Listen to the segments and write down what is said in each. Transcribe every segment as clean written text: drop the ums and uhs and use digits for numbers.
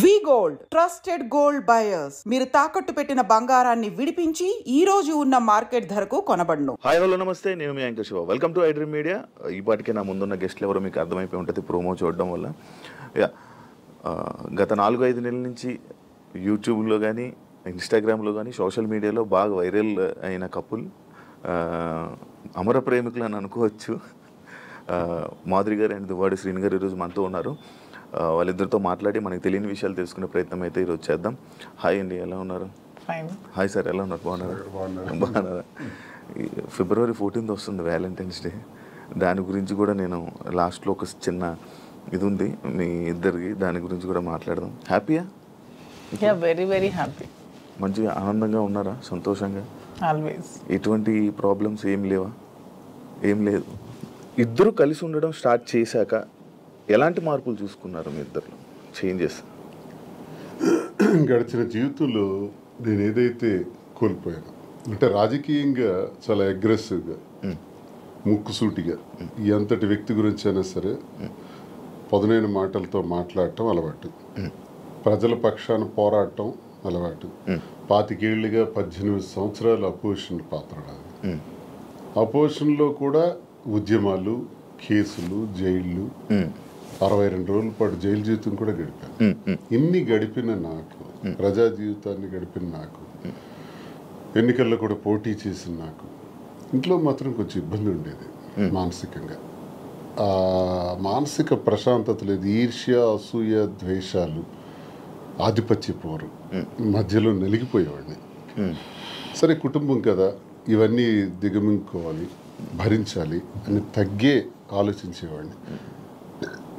వి gold trusted gold buyers. మీరు తాకట్టు పెట్టిన బంగారాన్ని విడిపించి ఈ రోజు ఉన్న మార్కెట్ ధరకు కొనబడును. హాయ్ హలో నమస్తే, నేను మీ anchor Shiva. Welcome to iDream media. ఈ పాటికే నా ముందున్న గెస్ట్లు ఎవరో మీకు అర్థమైపోయి ఉంటుంది ప్రోమో చూడడం వల్ల. గత 4-5 నెలల నుంచి యూట్యూబ్లో కానీ ఇన్స్టాగ్రామ్లో కానీ సోషల్ మీడియాలో బాగా వైరల్ అయిన కపుల్, అమర ప్రేమికులు అని అనుకోవచ్చు. మాధురి గారు అండ్ దువ్వాడి శ్రీని గారు ఈరోజు మనతో ఉన్నారు. వాళ్ళిద్దరితో మాట్లాడి మనకి తెలియని విషయాలు తెలుసుకునే ప్రయత్నం అయితే ఈరోజు చేద్దాం. హాయ్ అండి, ఎలా ఉన్నారు? హాయ్ సార్, ఎలా ఉన్నారు? బాగున్నారా? February 14th వస్తుంది వ్యాలంటైన్స్ డే. దాని గురించి కూడా నేను లాస్ట్లో ఒక చిన్న ఇది ఉంది మీ ఇద్దరికి, దాని గురించి కూడా మాట్లాడదాం. హ్యాపీయా? Very very happy. మంచిగా ఆనందంగా ఉన్నారా? సంతోషంగా? ఆల్వేస్. ఎటువంటి ప్రాబ్లమ్స్ ఏం లేవా? ఏం లేదు. ఇద్దరు కలిసి ఉండడం స్టార్ట్ చేశాక ఎలాంటి మార్పులు చూసుకున్నారు మీ ఇద్దరు? చేంజెస్ గడిచిన జీవితంలో నేను ఏదైతే కోల్పోయాను అంటే రాజకీయంగా చాలా అగ్రెసివ్గా, ముక్కుసూటిగా ఎంతటి వ్యక్తి గురించి అయినా సరే పదునైన మాటలతో మాట్లాడటం అలవాటు, ప్రజల పక్షాన పోరాటం అలవాటు. 25 ఏళ్ళుగా 18 సంవత్సరాలు అపోజిషన్ పాత్ర. అపోజిషన్లో కూడా ఉద్యమాలు, కేసులు, జైళ్ళు, 62 రోజుల పాటు జైలు జీవితం కూడా గడిపాను. ఇన్ని గడిపిన నాకు, ప్రజా జీవితాన్ని గడిపిన నాకు, ఎన్నికల్లో కూడా పోటీ చేసిన నాకు ఇంట్లో మాత్రం కొంచెం ఇబ్బంది ఉండేది మానసికంగా. మానసిక ప్రశాంతత లేదు. ఈర్ష్య, అసూయ, ద్వేషాలు, ఆధిపత్య పోరు మధ్యలో నలిగిపోయేవాడిని. సరే, కుటుంబం కదా, ఇవన్నీ దిగమింగుకోవాలి, భరించాలి అని తగ్గే ఆలోచించేవాడిని.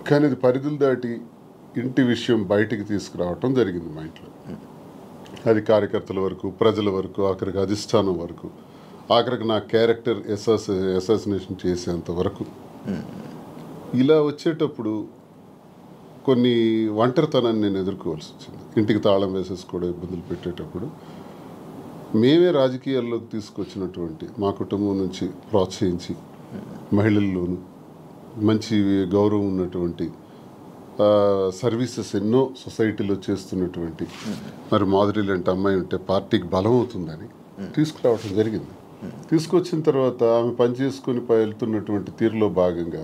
కానీ అది పరిధులు దాటి ఇంటి విషయం బయటికి తీసుకురావటం జరిగింది మా ఇంట్లో. అది కార్యకర్తల వరకు, ప్రజల వరకు, ఆఖరికి అధిష్టానం వరకు, ఆఖరికి నా క్యారెక్టర్ అసాసినేషన్ చేసేంత వరకు. ఇలా వచ్చేటప్పుడు కొన్ని ఒంటరితనాన్ని నేను ఎదుర్కోవాల్సి వచ్చింది. ఇంటికి తాళం వేసేసుకోవడం, ఇబ్బందులు పెట్టేటప్పుడు మేమే రాజకీయాల్లోకి తీసుకొచ్చినటువంటి మా కుటుంబం నుంచి ప్రోత్సహించి మహిళల్లోనూ మంచి గౌరవం ఉన్నటువంటి సర్వీసెస్ ఎన్నో సొసైటీలో చేస్తున్నటువంటి మరి మాధురి లాంటి అమ్మాయి ఉంటే పార్టీకి బలం అవుతుందని తీసుకురావడం జరిగింది. తీసుకొచ్చిన తర్వాత ఆమె పనిచేసుకొని వెళ్తున్నటువంటి తీరులో భాగంగా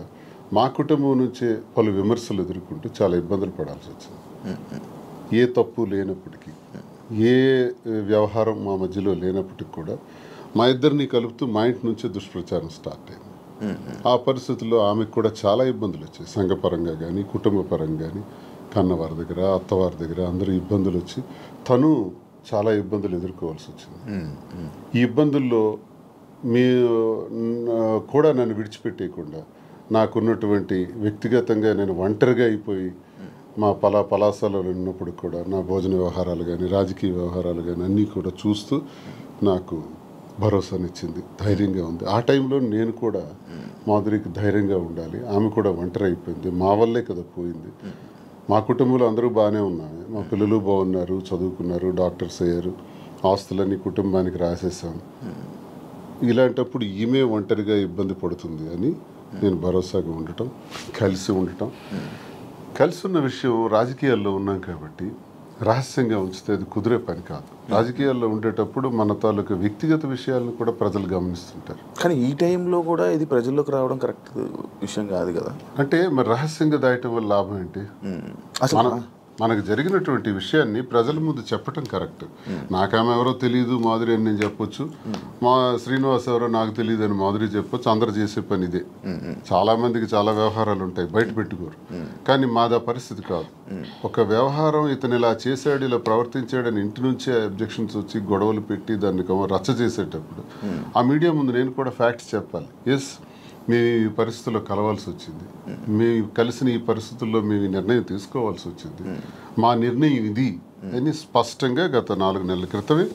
మా కుటుంబం నుంచే పలు విమర్శలు ఎదుర్కొంటూ చాలా ఇబ్బందులు పడాల్సి వచ్చింది. ఏ తప్పు లేనప్పటికీ, ఏ వ్యవహారం మా మధ్యలో లేనప్పటికీ కూడా మా ఇద్దరిని కలుపుతూ మా ఇంటి నుంచే దుష్ప్రచారం స్టార్ట్ అయింది. ఆ పరిస్థితుల్లో ఆమెకు కూడా చాలా ఇబ్బందులు వచ్చాయి. సంఘపరంగా కానీ, కుటుంబ పరంగా కానీ, కన్నవారి దగ్గర, అత్తవారి దగ్గర అందరూ ఇబ్బందులు వచ్చి తను చాలా ఇబ్బందులు ఎదుర్కోవాల్సి వచ్చింది. ఈ ఇబ్బందుల్లో మీ కూడా నన్ను విడిచిపెట్టేయకుండా నాకున్నటువంటి వ్యక్తిగతంగా నేను ఒంటరిగా అయిపోయి మా పలాసాలలో ఉన్నప్పుడు కూడా నా భోజన వ్యవహారాలు కానీ, రాజకీయ వ్యవహారాలు కానీ అన్నీ కూడా చూస్తూ నాకు భరోసానిచ్చింది, ధైర్యంగా ఉంది. ఆ టైంలో నేను కూడా మాధురికి ధైర్యంగా ఉండాలి, ఆమె కూడా ఒంటరి అయిపోయింది, మా వల్లే కదా పోయింది. మా కుటుంబంలో అందరూ బాగానే ఉన్నారు, మా పిల్లలు బాగున్నారు, చదువుకున్నారు, డాక్టర్స్ అయ్యారు, ఆస్తులన్నీ కుటుంబానికి రాసేసాం. ఇలాంటప్పుడు ఈమె ఒంటరిగా ఇబ్బంది పడుతుంది అని నేను భరోసాగా ఉండటం, కలిసి ఉండటం. కలిసి ఉన్న విషయం రాజకీయాల్లో ఉన్నాం కాబట్టి రహస్యంగా ఉంచితే అది కుదిరే పని కాదు. రాజకీయాల్లో ఉండేటప్పుడు మన తాలూకు వ్యక్తిగత విషయాలను కూడా ప్రజలు గమనిస్తుంటారు. కానీ ఈ టైంలో కూడా ఇది ప్రజల్లోకి రావడం కరెక్ట్ విషయం కాదు కదా. అంటే మరి రహస్యంగా దాయటం వల్ల లాభం ఏంటి? మనకు జరిగినటువంటి విషయాన్ని ప్రజల ముందు చెప్పటం కరెక్ట్. నాకామె ఎవరో తెలియదు మాధురి అని నేను చెప్పొచ్చు, మా శ్రీనివాస్ ఎవరో నాకు తెలియదు అని మాధురి చెప్పొచ్చు. అందరు చేసే పని ఇదే. చాలా మందికి చాలా వ్యవహారాలు ఉంటాయి, బయట పెట్టుకోరు. కానీ మాదా పరిస్థితి కాదు. ఒక వ్యవహారం ఇతను ఇలా చేశాడు, ఇలా ప్రవర్తించాడని ఇంటి నుంచే అబ్జెక్షన్స్ వచ్చి గొడవలు పెట్టి దాన్ని రచ్చ చేసేటప్పుడు ఆ మీడియా ముందు నేను కూడా ఫ్యాక్ట్స్ చెప్పాలి. ఎస్, మేము ఈ పరిస్థితుల్లో కలవాల్సి వచ్చింది, మేము కలిసిన ఈ పరిస్థితుల్లో మేము ఈ నిర్ణయం తీసుకోవాల్సి వచ్చింది, మా నిర్ణయం ఇది అని స్పష్టంగా గత 4 నెలల క్రితమే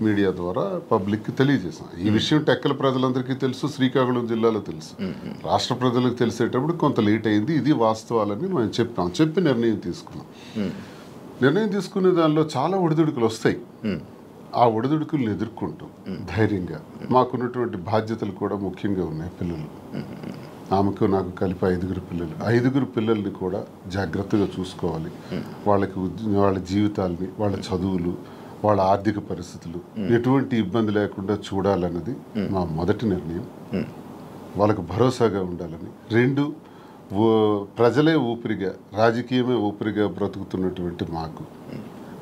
మీడియా ద్వారా పబ్లిక్కి తెలియజేసాం. ఈ విషయం టెక్కల ప్రజలందరికీ తెలుసు, శ్రీకాకుళం జిల్లాలో తెలుసు, రాష్ట్ర ప్రజలకు తెలిసేటప్పుడు కొంత లేట్ అయింది. ఇది వాస్తవాలని మేము చెప్పి నిర్ణయం తీసుకున్నాం. నిర్ణయం తీసుకునే దానిలో చాలా ఒడిదుడుకులు వస్తాయి. ఆ ఒడిదుడుకులను ఎదుర్కొంటాం ధైర్యంగా. మాకున్నటువంటి బాధ్యతలు కూడా ముఖ్యంగా ఉన్నాయి. పిల్లలు ఆమెకు నాకు కలిపి 5 పిల్లలు. 5 పిల్లల్ని కూడా జాగ్రత్తగా చూసుకోవాలి. వాళ్ళ జీవితాలని, వాళ్ళ చదువులు, వాళ్ళ ఆర్థిక పరిస్థితులు ఎటువంటి ఇబ్బంది లేకుండా చూడాలన్నది మా మొదటి నిర్ణయం. వాళ్ళకు భరోసాగా ఉండాలని. 2, ప్రజలే ఊపిరిగా, రాజకీయమే ఊపిరిగా బ్రతుకుతున్నటువంటి మాకు,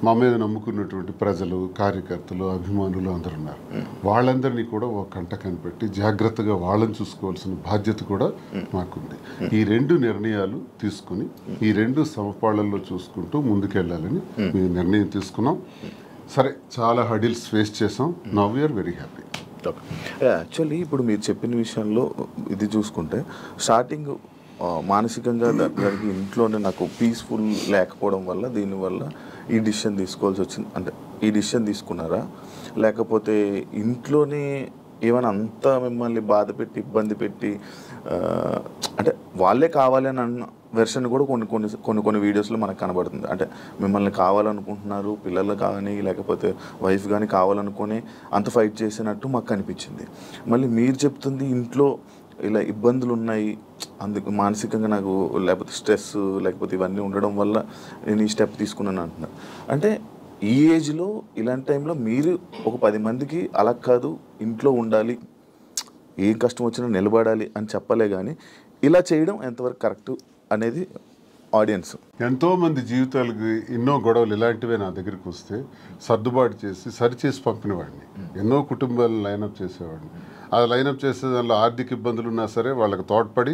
మా మీద నమ్ముకున్నటువంటి ప్రజలు, కార్యకర్తలు, అభిమానులు అందరూ ఉన్నారు. వాళ్ళందరినీ కూడా ఒక కంట కనిపెట్టి జాగ్రత్తగా వాళ్ళని చూసుకోవాల్సిన బాధ్యత కూడా మాకుంది. ఈ 2 నిర్ణయాలు తీసుకుని ఈ 2 సమపాళ్లలో చూసుకుంటూ ముందుకెళ్ళాలని మేము నిర్ణయం తీసుకున్నాం. సరే, చాలా హడిల్స్ ఫేస్ చేసాం. Now we are very happy. Actually ఇప్పుడు మీరు చెప్పిన విషయంలో ఇది చూసుకుంటే స్టార్టింగ్ మానసికంగా దానికి ఇంట్లోనే నాకు పీస్ఫుల్ లేకపోవడం వల్ల దీనివల్ల ఈ డిసిషన్ తీసుకోవాల్సి వచ్చింది. అంటే ఈ డిసిషన్ తీసుకున్నారా, లేకపోతే ఇంట్లోనే ఏమైనా అంతా మిమ్మల్ని బాధ పెట్టి ఇబ్బంది పెట్టి అంటే వాళ్ళే కావాలి అని అన్న వెర్షన్ కూడా కొన్ని వీడియోస్లో మనకు కనబడుతుంది. అంటే మిమ్మల్ని కావాలనుకుంటున్నారు, పిల్లలు కానీ లేకపోతే వైఫ్ కానీ కావాలనుకొని అంత ఫైట్ చేసినట్టు మాకు కనిపించింది. మళ్ళీ మీరు చెప్తుంది ఇంట్లో ఇలా ఇబ్బందులు ఉన్నాయి, అందుకు మానసికంగా నాకు లేకపోతే స్ట్రెస్ లేకపోతే ఇవన్నీ ఉండడం వల్ల నేను ఈ స్టెప్ తీసుకున్నాను అంటున్నారు. అంటే ఈ ఏజ్లో ఇలాంటి టైంలో మీరు ఒక 10 మందికి అలా కాదు, ఇంట్లో ఉండాలి, ఏం కష్టం వచ్చినా నిలబడాలి అని చెప్పలే, కానీ ఇలా చేయడం ఎంతవరకు కరెక్ట్ అనేది ఆడియన్స్. ఎంతోమంది జీవితాలకి ఎన్నో గొడవలు ఇలాంటివే నా దగ్గరికి వస్తే సర్దుబాటు చేసి సరిచేసి పంపినవాడిని. ఎన్నో కుటుంబాలను లైనప్ చేసేవాడిని. అది లైనప్ చేసే దానిలో ఆర్థిక ఇబ్బందులు ఉన్నా సరే వాళ్ళకి తోడ్పడి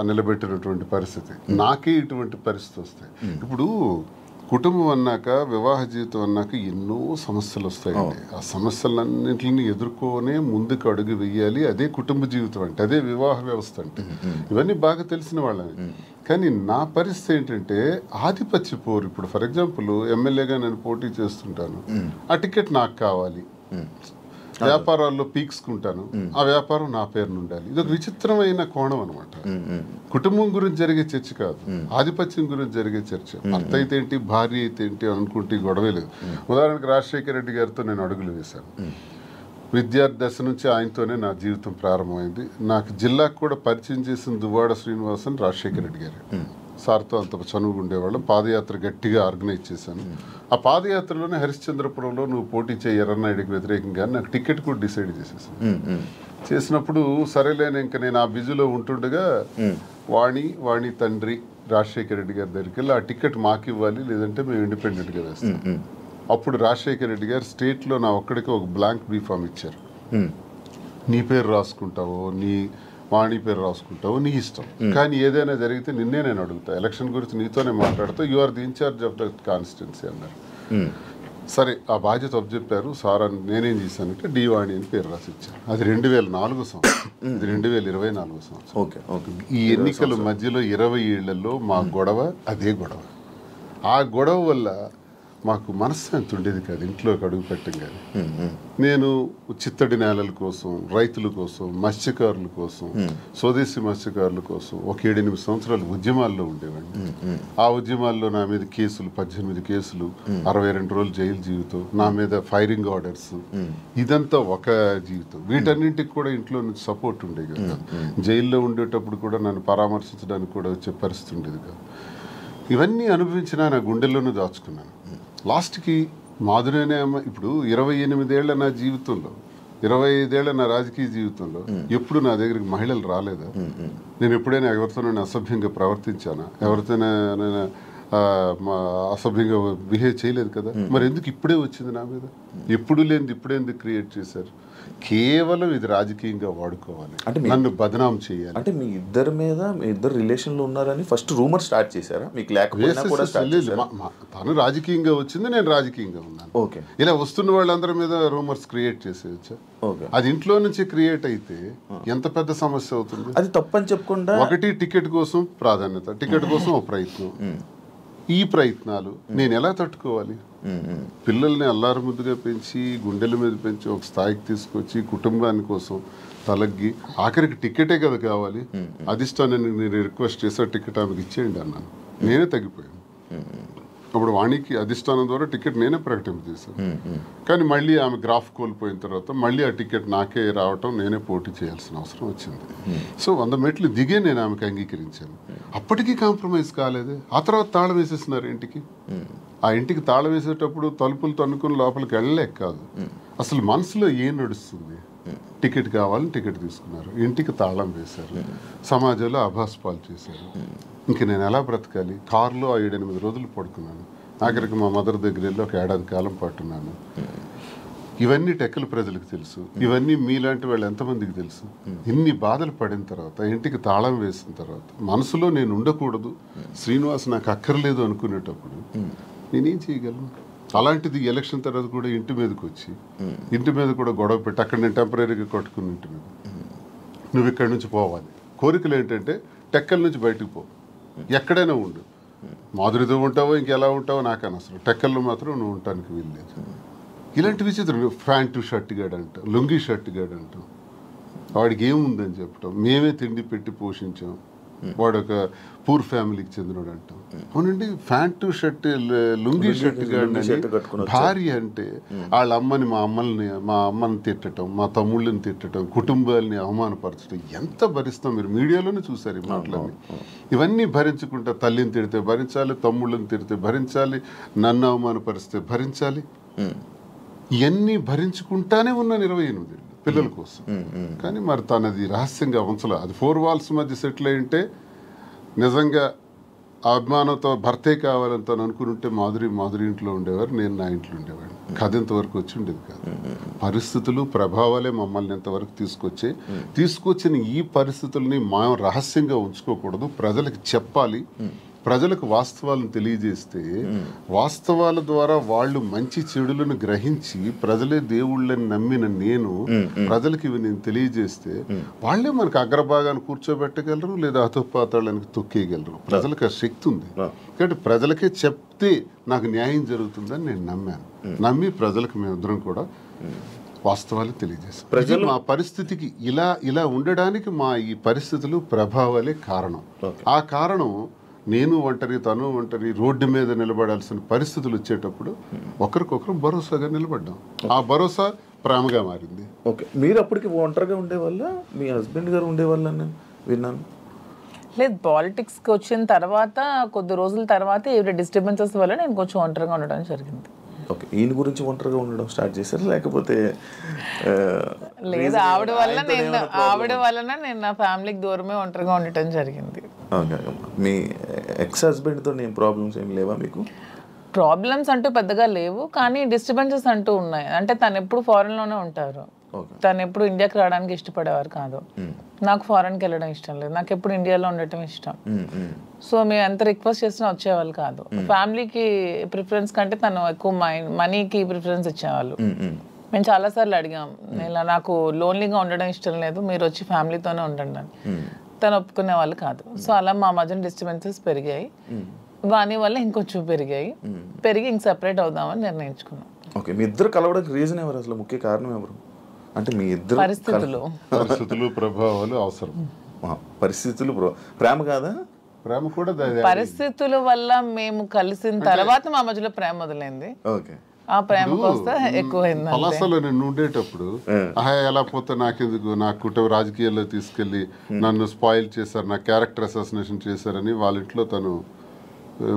నిలబెట్టినటువంటి పరిస్థితి. నాకే ఇటువంటి పరిస్థితి వస్తాయి. ఇప్పుడు కుటుంబం అన్నాక, వివాహ జీవితం అన్నాక ఎన్నో సమస్యలు వస్తాయండి. ఆ సమస్యలన్నింటిని ఎదుర్కొనే ముందుకు అడుగు వెయ్యాలి. అదే కుటుంబ జీవితం అంటే, అదే వివాహ వ్యవస్థ అంటే. ఇవన్నీ బాగా తెలిసిన వాళ్ళని. కానీ నా పరిస్థితి ఏంటంటే ఆధిపత్య పోరు. ఇప్పుడు ఫర్ ఎగ్జాంపుల్ ఎమ్మెల్యేగా నేను పోటీ చేస్తుంటాను, ఆ టికెట్ నాకు కావాలి. వ్యాపారాల్లో పీక్స్కుంటాను, ఆ వ్యాపారం నా పేరున ఉండాలి. ఇది ఒక విచిత్రమైన కోణం అనమాట. కుటుంబం గురించి జరిగే చర్చ కాదు, ఆధిపత్యం గురించి జరిగే చర్చ. భర్త అయితే ఏంటి, భార్య అయితే ఏంటి అనుకుంటే గొడవే లేదు. ఉదాహరణకు రాజశేఖర రెడ్డి గారితో నేను అడుగులు వేశాను. విద్యార్థి దశ నుంచి ఆయనతోనే నా జీవితం ప్రారంభమైంది. నాకు జిల్లాకు కూడా పరిచయం చేసిన దువ్వాడ శ్రీనివాసన్ రాజశేఖర రెడ్డి గారు. సార్తో అంత చనువుగా ఉండేవాళ్ళం. పాదయాత్ర గట్టిగా ఆర్గనైజ్ చేశాను. ఆ పాదయాత్రలోనే హరిశ్చంద్రపురంలో నువ్వు పోటీ చేయి ఎర్రన్నాయుడికి వ్యతిరేకంగా నాకు టికెట్ కూడా డిసైడ్ చేసేసాను. చేసినప్పుడు సరేలేని ఇంకా నేను ఆ బిజీలో ఉంటుండగా వాణి తండ్రి రాజశేఖర రెడ్డి గారి దగ్గరికి వెళ్ళి ఆ టికెట్ మాకు ఇవ్వాలి, లేదంటే మేము ఇండిపెండెంట్గా వేస్తాం. అప్పుడు రాజశేఖర రెడ్డి గారు స్టేట్లో నా ఒక్కడికి ఒక బ్లాంక్ బీఫామ్ ఇచ్చారు. నీ పేరు రాసుకుంటావో, నీ వాణి పేరు రాసుకుంటావు, నీ ఇష్టం, కానీ ఏదైనా జరిగితే నిన్నే నేను అడుగుతా, ఎలక్షన్ గురించి నీతోనే మాట్లాడుతూ, you are the incharge of the constituency అన్నారు. సరే, ఆ బాధ్యత అప్పచెప్పారు. సార్ అని నేనేం చేశానంటే డి వాణి అని పేరు రాసి ఇచ్చాను. అది 2004 సంవత్సరం, ఇది 2024 సంవత్సరం. ఈ ఎన్నికల మధ్యలో 20 ఏళ్లలో మా గొడవ అదే గొడవ. ఆ గొడవ వల్ల మాకు మనశ్శాంతి ఉండేది కాదు ఇంట్లోకి అడుగు పెట్టంగానే. నేను చిత్తడి నేలల కోసం, రైతుల కోసం, మత్స్యకారుల కోసం, స్వదేశీ మత్స్యకారుల కోసం ఒక 7-8 సంవత్సరాలు ఉద్యమాల్లో ఉండేవాడిని. ఆ ఉద్యమాల్లో నా మీద కేసులు, 18 కేసులు, 62 రోజులు జైలు జీవితం, నా మీద ఫైరింగ్ ఆర్డర్స్, ఇదంతా ఒక జీవితం. వీటన్నింటికి కూడా ఇంట్లో నుంచి సపోర్ట్ ఉండేది కాదు. జైల్లో ఉండేటప్పుడు కూడా నన్ను పరామర్శించడానికి కూడా వచ్చే పరిస్థితి ఉండేది కాదు. ఇవన్నీ అనుభవించినా నా గుండెల్లోనూ దాచుకున్నాను. లాస్ట్కి మాధురేనే అమ్మ. ఇప్పుడు 28 ఏళ్ల నా జీవితంలో, 25 ఏళ్ల నా రాజకీయ జీవితంలో ఎప్పుడు నా దగ్గరికి మహిళలు రాలేదా? నేను ఎప్పుడైనా ఎవరితోనైనా అసభ్యంగా ప్రవర్తించానా? ఎవరితోనైనా అసభ్యంగా బిహేవ్ చేయలేదు కదా. మరి ఎందుకు ఇప్పుడే వచ్చింది నా మీద? ఎప్పుడు లేనిది ఇప్పుడే ఎందుకు క్రియేట్ చేశారు? కేవలం ఇది రాజకీయంగా వాడుకోవాలి, అంటే నన్ను బదనాం చేయాలి. అంటే మీ ఇద్దరు మీద, మీ ఇద్దరు రిలేషన్లో ఉన్నారని ఫస్ట్ రూమర్ స్టార్ట్ చేశారా? మీకు లేకపోయినా కూడా తను రాజకీయంగా వచ్చింది, నేను రాజకీయంగా ఉన్నాను. ఓకే, ఇలా వస్తున్న వాళ్ళందరి మీద రూమర్స్ క్రియేట్ చేసేయచ్చా? అది ఇంట్లో నుంచి క్రియేట్ అయితే ఎంత పెద్ద సమస్య అవుతుంది. అది తప్పని చెప్పకుండా ఒకటి టికెట్ కోసం ప్రాధాన్యత, టికెట్ కోసం ఒక ప్రయత్నం. ఈ ప్రయత్నాలు నేను ఎలా తట్టుకోవాలి? పిల్లల్ని అల్లారు ముద్దుగా పెంచి, గుండెల మీద పెంచి ఒక స్థాయికి తీసుకొచ్చి, కుటుంబాని కోసం తలగ్గి, ఆఖరికి టికెటే కదా కావాలి. అధిష్టానాన్ని నేను రిక్వెస్ట్ చేసా, టికెట్ ఆమెకి ఇచ్చేయండి అన్నాను. నేనే తగ్గిపోయాను. అప్పుడు వాణికి అధిష్టానం ద్వారా టికెట్ నేనే ప్రకటింపజేశాను. కానీ మళ్ళీ ఆమె గ్రాఫ్ కోల్పోయిన తర్వాత మళ్ళీ ఆ టికెట్ నాకే రావటం, నేనే పోటీ చేయాల్సిన అవసరం వచ్చింది. సో 100 మెట్లు దిగే నేను ఆమెకు అంగీకరించాను. అప్పటికీ కాంప్రమైజ్ కాలేదే. ఆ తర్వాత తాళం వేసేస్తున్నారు ఇంటికి. ఆ ఇంటికి తాళం వేసేటప్పుడు తలుపులు తన్నుకుని లోపలికి వెళ్ళలేక కాదు, అసలు మనసులో ఏం నడుస్తుంది. టికెట్ కావాలని టికెట్ తీసుకున్నారు, ఇంటికి తాళం వేశారు, సమాజంలో అభాస్పాలు చేశారు. ఇంక నేను ఎలా బ్రతకాలి? కారులో 7-8 రోజులు పడుకున్నాను. ఆఖరికి మా మదర్ దగ్గర వెళ్ళి ఒక ఏడాది కాలం పట్టున్నాను. ఇవన్నీ టెక్కల ప్రజలకు తెలుసు, ఇవన్నీ మీలాంటి వాళ్ళు ఎంతమందికి తెలుసు. ఇన్ని బాధలు పడిన తర్వాత, ఇంటికి తాళం వేసిన తర్వాత, మనసులో నేను ఉండకూడదు, శ్రీనివాస్ నాకు అక్కర్లేదు అనుకునేటప్పుడు నేనేం చేయగలను? అలాంటిది ఎలక్షన్ తర్వాత కూడా ఇంటి మీదకి వచ్చి, ఇంటి మీద కూడా గొడవ పెట్టి, అక్కడ నేను టెంపరీగా కొట్టుకుని ఇంటి మీద, నువ్వు ఇక్కడి నుంచి పోవాలి. కోరికలు ఏంటంటే టెక్కల నుంచి బయటకు పో, ఎక్కడైనా ఉండు, మాధురితో ఉంటావో ఇంకెలా ఉంటావో నాకు అనవసరం, టెక్కల్లో మాత్రం నువ్వు ఉండటానికి వీల్లేదు. ఇలాంటి విచిత్రం. ప్యాంటు షర్ట్ గాడు అంటాం, లుంగీ షర్ట్ గాడు అంటాం, వాడికి ఏముందని చెప్పటం, మేమే తిండి పెట్టి పోషించాం, వాడు ఒక పూర్ ఫ్యామిలీకి చెందినవాడు అంటాం. అవునండి, ప్యాంటు షర్ట్ లుంగీ షర్ట్ గాడు భార్య అంటే వాళ్ళ అమ్మని, మా అమ్మని తిట్టడం, మా తమ్ముళ్ళని తిట్టడం, కుటుంబాలని అవమానపరచడం ఎంత భరిస్తాం? మీరు మీడియాలోనే చూసారు ఈ మాటలన్నీ. ఇవన్నీ భరించుకుంటా తల్లిని తిడితే భరించాలి, తమ్ముళ్ళని తిడితే భరించాలి, నన్ను అవమానపరిస్తే భరించాలి. ఇవన్నీ భరించుకుంటానే ఉన్నాను 28 ఏళ్ళు పిల్లల కోసం. కానీ మరి తనది రహస్యంగా ఉంచలే. అది 4 walls మధ్య సెటిల్ అయి ఉంటే నిజంగా ఆ అభిమానంతో భర్తే కావాలని తను అనుకుని ఉంటే మాధురి ఇంట్లో ఉండేవారు, నేను నా ఇంట్లో ఉండేవాడిని. కథ ఇంతవరకు వచ్చి ఉండేది కాదు. పరిస్థితులు, ప్రభావాలే మమ్మల్ని ఇంతవరకు తీసుకొచ్చిన ఈ పరిస్థితుల్ని మనం రహస్యంగా ఉంచుకోకూడదు, ప్రజలకు చెప్పాలి. ప్రజలకు వాస్తవాలను తెలియజేస్తే, వాస్తవాల ద్వారా వాళ్ళు మంచి చెడులను గ్రహించి ప్రజలే దేవుళ్ళని నమ్మిన నేను ప్రజలకు ఇవి నేను తెలియజేస్తే వాళ్ళే మనకు అగ్రభాగాన్ని కూర్చోబెట్టగలరు, లేదా అతోపాతాళానికి తొక్కేయగలరు. ప్రజలకు ఆ శక్తి ఉంది. కాబట్టి ప్రజలకే చెప్తే నాకు న్యాయం జరుగుతుందని నేను నమ్మాను. నమ్మి ప్రజలకు మేమిద్దరం కూడా వాస్తవాలు తెలియజేస్తాం. ప్రజలు మా పరిస్థితికి ఇలా ఉండడానికి మా ఈ పరిస్థితులు, ప్రభావాలే కారణం. ఆ కారణం నేను ఒంటరి, తను ఒంటరి, రోడ్డు మీద నిలబడాల్సిన పరిస్థితులు వచ్చేటప్పుడు ఒకరికొకరు భరోసాగా నిలబడ్డాం. ఆ భరోసా ప్రేమగా మారింది. ఓకే, మీరు అప్పటికి ఒంటరిగా ఉండేవాళ్ళ, మీ హస్బెండ్ గారు ఉండేవాళ్ళని విన్నాను. లేదు, పాలిటిక్స్కి వచ్చిన తర్వాత కొద్ది రోజుల తర్వాత ఏవి డిస్టర్బెన్సెస్ వల్ల నేను కొంచెం ఒంటరిగా ఉండడం జరిగింది. ఓకే, ఈయన గురించి ఒంటరిగా ఉండడం స్టార్ట్ చేశారు, లేకపోతే లేదు ఆవిడ వలన నేను నా ఫ్యామిలీకి దూరమే ఒంటరిగా ఉండటం జరిగింది. మీ ఎక్స్ హస్బెండ్తో ఏం ప్రాబ్లమ్స్ ఏం లేవా మీకు? ప్రాబ్లమ్స్ అంటూ పెద్దగా లేవు, కానీ డిస్టర్బెన్సెస్ అంటూ ఉన్నాయి. అంటే తను ఎప్పుడు ఫారెన్లోనే ఉంటారు, తను ఎప్పుడు ఇండియాకి రావడానికి ఇష్టపడేవారు కాదు. నాకు ఫారెన్కి వెళ్ళడం ఇష్టం లేదు, నాకు ఎప్పుడు ఇండియాలో ఉండటం ఇష్టం. సో మేము ఎంత రిక్వెస్ట్ చేసినా వచ్చేవాళ్ళు కాదు. ఫ్యామిలీకి ప్రిఫరెన్స్ కంటే తను ఎక్కువ మనీకి ప్రిఫరెన్స్ ఇచ్చేవాళ్ళు. మేము చాలాసార్లు అడిగాం, ఇలా నాకు లోన్లీగా ఉండడం ఇష్టం లేదు, మీరు వచ్చి ఫ్యామిలీతోనే ఉండండి అని. తను ఒప్పుకునే వాళ్ళు కాదు. సో అలా మా మధ్యన డిస్టర్బెన్సెస్ పెరిగాయి. వాని వల్ల ఇంకొంచెం పెరిగి ఇంక సెపరేట్ అవుదామని నిర్ణయించుకున్నాం. ఓకే, మీ ఇద్దరు కలవడానికి రీజన్ ఎవరు, అసలు ముఖ్య కారణం ఎవరు? అంటే మీ ఇద్దరు పరిస్థితులు, ప్రభావాలు అవసరం. పరిస్థితులు, ప్రేమ కాదా? ప్రేమ కూడా పరిస్థితుల వల్ల మేము కలిసిన తర్వాత మా మధ్యలో ప్రేమ మొదలైంది. ఓకే, ఆ ప్రేమ కోస్తా ఎక్కువైంది. పలాసలో నేను ఉండేటప్పుడు ఎలా పోతే నాకెందుకు, నా కుటుంబ రాజకీయాల్లో తీసుకెళ్లి నన్ను స్పాయిల్ చేశారు, నా క్యారెక్టర్ అసాసినేషన్ చేశారని వాళ్ళ ఇంట్లో తను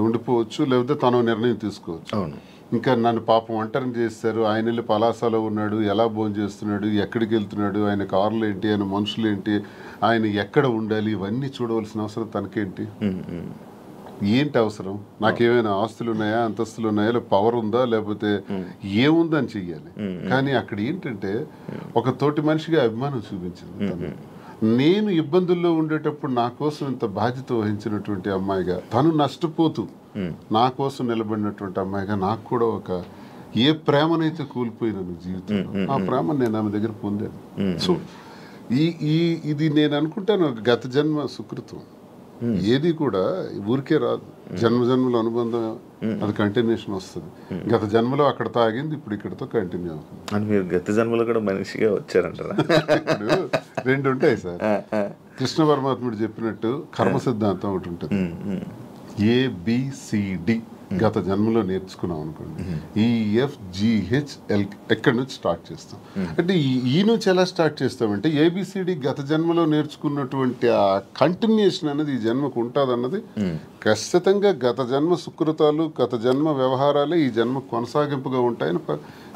ఉండిపోవచ్చు, లేకపోతే తను నిర్ణయం తీసుకోవచ్చు. ఇంకా నన్ను పాపం ఒంటరిని చేస్తారు, ఆయన వెళ్ళి పలాసలో ఉన్నాడు, ఎలా భోజనం చేస్తున్నాడు, ఎక్కడికి వెళ్తున్నాడు, ఆయన కార్లు ఏంటి, ఆయన మనుషులు ఏంటి, ఆయన ఎక్కడ ఉండాలి, ఇవన్నీ చూడవలసిన అవసరం తనకేంటి? ఏంటి అవసరం? నాకేమైనా ఆస్తులు ఉన్నాయా, అంతస్తులు ఉన్నాయా, లేదా పవర్ ఉందా, లేకపోతే ఏముందని చెయ్యాలి. కానీ అక్కడ ఏంటంటే ఒక తోటి మనిషిగా అభిమానం చూపించింది తను. నేను ఇబ్బందుల్లో ఉండేటప్పుడు నా కోసం ఇంత బాధ్యత వహించినటువంటి అమ్మాయిగా, తను నష్టపోతూ నా కోసం నిలబడినటువంటి అమ్మాయిగా నాకు కూడా ఒక ఏ ప్రేమనైతే కోల్పోయినాను జీవితంలో, ఆ ప్రేమ నేను ఆమె దగ్గర పొందాను. సో ఇది నేను అనుకుంటాను గత జన్మ సుకృతం. ఏది కూడా ఊరికే రాదు, జన్మజన్మల అనుబంధం, అది కంటిన్యూషన్ వస్తుంది. గత జన్మలో అక్కడ తాగింది, ఇప్పుడు ఇక్కడతో కంటిన్యూ అవుతుంది. అని మీరు గత జన్మలో కూడా మనిషిగా వచ్చారంటారా? ఇప్పుడు 2 ఉంటాయి సార్. కృష్ణ పరమాత్ముడు చెప్పినట్టు కర్మ సిద్ధాంతం ఒకటి ఉంటుంది, ABCD గత జన్మలో నేర్చుకున్నాం అనుకోండి, EFGHL ఎక్కడి నుంచి స్టార్ట్ చేస్తాం. అంటే ఈ నుంచి ఎలా స్టార్ట్ చేస్తామంటే ABCD గత జన్మలో నేర్చుకున్నటువంటి ఆ కంటిన్యూషన్ అనేది ఈ జన్మకు ఉంటుంది అన్నది ఖచ్చితంగా గత జన్మ సుకృతాలు, గత జన్మ వ్యవహారాలే ఈ జన్మ కొనసాగింపుగా ఉంటాయని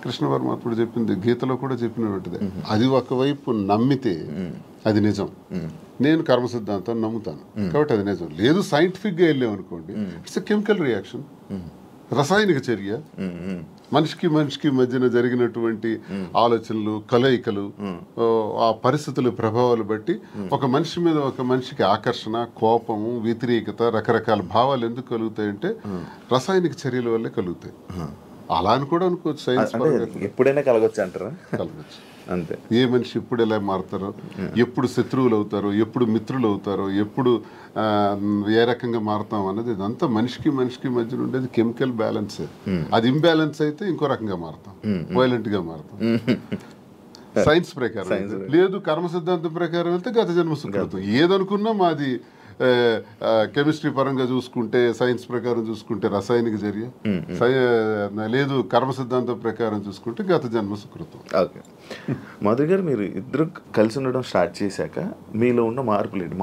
కృష్ణ పరమాత్ముడు చెప్పింది, గీతలో కూడా చెప్పినటువంటిదే. అది ఒకవైపు నమ్మితే అది నిజం. నేను కర్మ సిద్ధాంతాన్ని నమ్ముతాను కాబట్టి అది నిజం. లేదు సైంటిఫిక్గా వెళ్ళామనుకోండి, ఇట్స్ ఎ కెమికల్ రియాక్షన్, రసాయనిక చర్య. మనిషికి మధ్యన జరిగినటువంటి ఆలోచనలు, కలయికలు, ఆ పరిస్థితుల ప్రభావాలు బట్టి ఒక మనిషి మీద ఒక మనిషికి ఆకర్షణ, కోపము, వ్యతిరేకత, రకరకాల భావాలు ఎందుకు కలుగుతాయంటే రసాయనిక చర్యల వల్లే కలుగుతాయి. అలా అని కూడా అనుకోవచ్చు. సైన్స్ ఎప్పుడైనా కలగొచ్చు అంటారా? కలగచ్చు అంతే. ఏ మనిషి ఎప్పుడు ఎలా మారుతారో, ఎప్పుడు శత్రువులు అవుతారో, ఎప్పుడు మిత్రులు అవుతారో, ఎప్పుడు ఏ రకంగా మారుతాం అన్నది ఇదంతా మనిషికి మధ్యన ఉండేది కెమికల్ బ్యాలెన్సే. అది ఇంబ్యాలెన్స్ అయితే ఇంకో రకంగా మారుతాం, వైలెంట్ గా మారుతాం. సైన్స్ ప్రకారం. లేదు కర్మ సిద్ధాంతం ప్రకారం వెళ్తే గత జన్మ సుకృతం. ఏదనుకున్నా మాది కెమిస్ట్రీ పరంగా చూసుకుంటే, సైన్స్ ప్రకారం చూసుకుంటే రసాయనిక చర్య, లేదు కర్మ సిద్ధాంతం ప్రకారం చూసుకుంటే గత జన్మ సుకృతం. ఓకే మాధురి గారు, మీరు ఇద్దరు కలిసి ఉండడం స్టార్ట్ చేశాక మీలో ఉన్న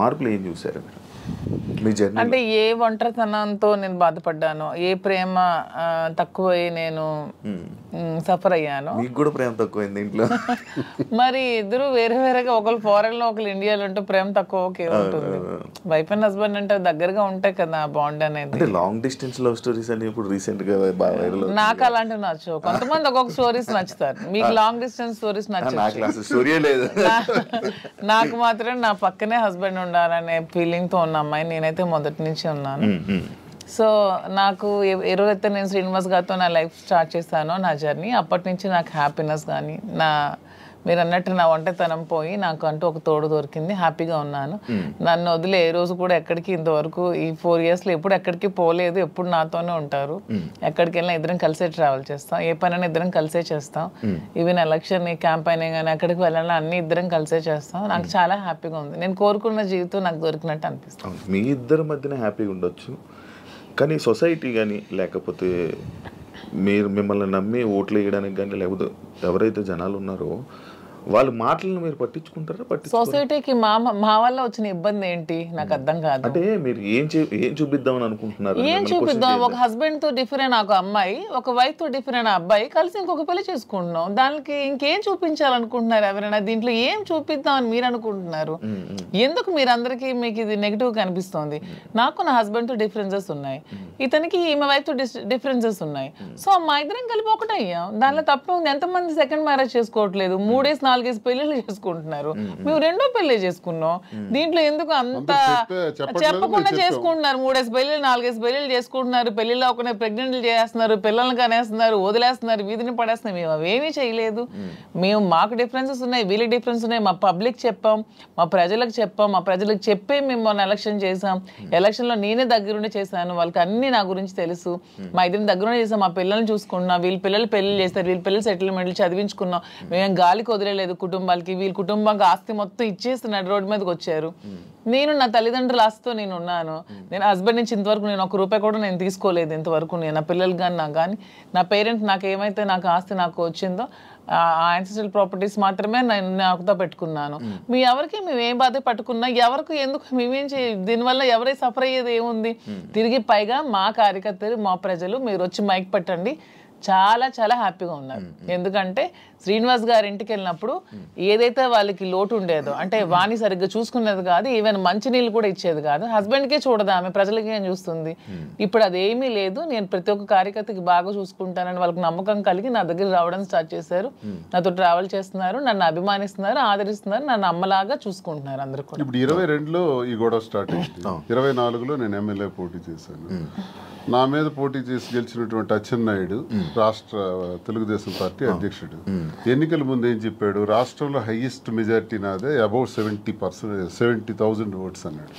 మార్పులు ఏం చూసారు మీ జర్నీ? అంటే ఏ ఒంటరితనంతో నేను బాధపడ్డాను, ఏ ప్రేమ తక్కువై నేను సఫర్ అయ్యాను. మీకు కూడా ప్రేమ తక్కువైంది ఇంట్లో? మరి ఇద్దరు వేరే వేరేగా, ఒకరు ఫారెన్ లో ఒకరు ఇండియాలో ఉంటే ప్రేమ తక్కువ ఓకే ఉంటుంది. వైఫ్ అండ్ హస్బెండ్ అంటే దగ్గరగా ఉంటాయి కదా బాండ్ అనేది. అంటే లాంగ్ డిస్టెన్స్ లవ్ స్టోరీస్ అని ఇప్పుడు రీసెంట్ గా బాగా వైరల్. నాకు అలాంటివి నచ్చు. కొంతమంది ఒక్కొక్క స్టోరీస్ నచ్చుతారు. మీకు లాంగ్ డిస్టెన్స్ స్టోరీస్ నచ్చు. స్టోరీ లేదు. నాకు మాత్రం నా పక్కనే హస్బెండ్ ఉండాలనే ఫీలింగ్ తో ఉన్న అమ్మాయి నేనైతే మొదటి నుంచి ఉన్నాను. సో నాకు ఏ రోజైతే నేను శ్రీనివాస్ గారితో నా లైఫ్ స్టార్ట్ చేశానో, నా జర్నీ, అప్పటి నుంచి నాకు హ్యాపీనెస్ కానీ, మీరు అన్నట్టు నా ఒంటరితనం పోయి నాకు అంటూ ఒక తోడు దొరికింది. హ్యాపీగా ఉన్నాను. నన్ను వదిలే ఏ రోజు కూడా ఎక్కడికి ఇంతవరకు ఈ 4 yearsలో ఎప్పుడు ఎక్కడికి పోలేదు. ఎప్పుడు నాతోనే ఉంటారు. ఎక్కడికి వెళ్ళినా ఇద్దరం కలిసే ట్రావెల్ చేస్తాం. ఏ పనైనా ఇద్దరం కలిసే చేస్తాం. ఈవెన్ ఎలక్షన్ క్యాంపెయిన్ కానీ ఎక్కడికి వెళ్ళాలని అన్ని ఇద్దరం కలిసే చేస్తాం. నాకు చాలా హ్యాపీగా ఉంది. నేను కోరుకున్న జీవితం నాకు దొరికినట్టు అనిపిస్తుంది. మీ ఇద్దరి మధ్యన హ్యాపీగా ఉండొచ్చు, కానీ సొసైటీ కానీ లేకపోతే మిమ్మల్ని నమ్మి ఓట్లు వేయడానికి కానీ, లేకపోతే ఎవరైతే జనాలు ఉన్నారో వాళ్ళ మాటలను మీరు పట్టించుకుంటారా? సొసైటీకి మా వల్ల వచ్చిన ఇబ్బంది ఏంటి నాకు అర్థం కాదు. అంటే మీరు ఏం చూపిద్దామని అనుకుంటున్నారు? ఏం చూపిద్దాం? ఒక హస్బెండ్ తో డిఫరెంట్ ఒక అమ్మాయి, ఒక వైఫ్ తో డిఫరెంట్ అబ్బాయి కలిసి ఇంకొక పెళ్లి చేసుకుంటున్నాం. దానికి ఇంకేం చూపించాలనుకుంటున్నారు ఎవరైనా? దీంట్లో ఏం చూపిద్దాం అని మీరు అనుకుంటున్నారు? ఎందుకు మీరు అందరికీ మీకు ఇది నెగిటివ్ కనిపిస్తుంది? నాకు నా హస్బెండ్ తో డిఫరెన్సెస్ ఉన్నాయి, ఇతనికి ఈమె వైఫ్ తో డిఫరెన్సెస్ ఉన్నాయి. సో మా ఇద్దరం కలిపి ఒకటే అయ్యాం. దానిలో తప్పే ఉంది. ఎంతమంది సెకండ్ మ్యారేజ్ చేసుకోవట్లేదు, 3-4 పెళ్లిళ్ళు చేసుకుంటున్నారు. మేము 2వ పెళ్లి చేసుకున్నాం. దీంట్లో ఎందుకు అంత చెప్పకుండా చేసుకుంటున్నారు? 3 పెళ్లిళ్ళు 4 పెళ్లిళ్ళు చేసుకుంటున్నారు. పెళ్లిలో ఒకనే ప్రెగ్నెంట్లు చేస్తున్నారు, పిల్లల్ని కనేస్తున్నారు, వదిలేస్తున్నారు, వీధిని పడేస్తున్నారు. మేము అవేమీ చేయలేదు. మేము మాకు డిఫరెన్సెస్ ఉన్నాయి, వీళ్ళకి డిఫరెన్స్ ఉన్నాయి. మా పబ్లిక్ చెప్పాం, మా ప్రజలకు చెప్పాం, మా ప్రజలకు చెప్పే మేము మొన్న ఎలక్షన్ చేసాం. ఎలక్షన్లో నేనే దగ్గరుండి చేశాను. వాళ్ళకి అన్ని నా గురించి తెలుసు. మా ఇద్దరిని దగ్గరుండి చేసాం. మా పిల్లల్ని చూసుకున్నాం. వీళ్ళ పిల్లలు పెళ్లి చేస్తారు, వీళ్ళ పిల్లలు సెటిల్మెంట్లు చదివించుకున్నాం. మేము గాలికి వదిలేదు కుటుంబాలకి. వీళ్ళ కుటుంబానికి ఆస్తి మొత్తం ఇచ్చేస్తున్నాడు, రోడ్డు మీదకి వచ్చారు. నేను నా తల్లిదండ్రుల ఆస్తితో నేను ఉన్నాను. నేను హస్బెండ్ నుంచి ఇంతవరకు నేను ₹1 కూడా నేను తీసుకోలేదు ఇంతవరకు. నేను నా పిల్లలు కానీ నాకు కానీ నా పేరెంట్స్ నాకు ఏమైతే నాకు ఆస్తి నాకు వచ్చిందో ఆ యాన్సిస్ట్రల్ ప్రాపర్టీస్ మాత్రమే నేను నాకుతో పెట్టుకున్నాను. మీ ఎవరికి మేము ఏం బాధ పట్టుకున్నా, ఎవరికి ఎందుకు మేమేం దీనివల్ల ఎవరై సఫర్ అయ్యేది ఏముంది? తిరిగి పైగా మా కార్యకర్తలు, మా ప్రజలు మీరు వచ్చి మైక్ పెట్టండి, చాలా చాలా హ్యాపీగా ఉన్నారు. ఎందుకంటే శ్రీనివాస్ గారి ఇంటికి వెళ్ళినప్పుడు ఏదైతే వాళ్ళకి లోటు ఉండేదో, అంటే వాణి సరిగ్గా చూసుకునేది కాదు, ఈవెన్ మంచినీళ్ళు కూడా ఇచ్చేది కాదు. హస్బెండ్కే చూడదు ఆమె, ప్రజలకి ఏం చూస్తుంది. ఇప్పుడు అదేమీ లేదు. నేను ప్రతి ఒక్క కార్యకర్తకి బాగా చూసుకుంటానని వాళ్ళకి నమ్మకం కలిగి నా దగ్గర రావడం స్టార్ట్ చేశారు. నాతో ట్రావెల్ చేస్తున్నారు, నన్ను అభిమానిస్తున్నారు, ఆదరిస్తున్నారు, నన్ను అమ్మలాగా చూసుకుంటున్నారు అందరూ కూడా. ఇప్పుడు 22లో ఈ గొడవ స్టార్ట్ అయింది. 24లో నేను ఎమ్మెల్యే పోటీ చేశాను. నా మీద పోటీ చేసి గెలిచినటువంటి అచ్చెన్నాయుడు రాష్ట్ర తెలుగుదేశం పార్టీ అధ్యక్షుడు ఎన్నికల ముందు ఏం చెప్పాడు? రాష్ట్రంలో హైయెస్ట్ మెజారిటీ నాదే, అబౌట్ 70,000 ఓట్స్ అన్నాడు.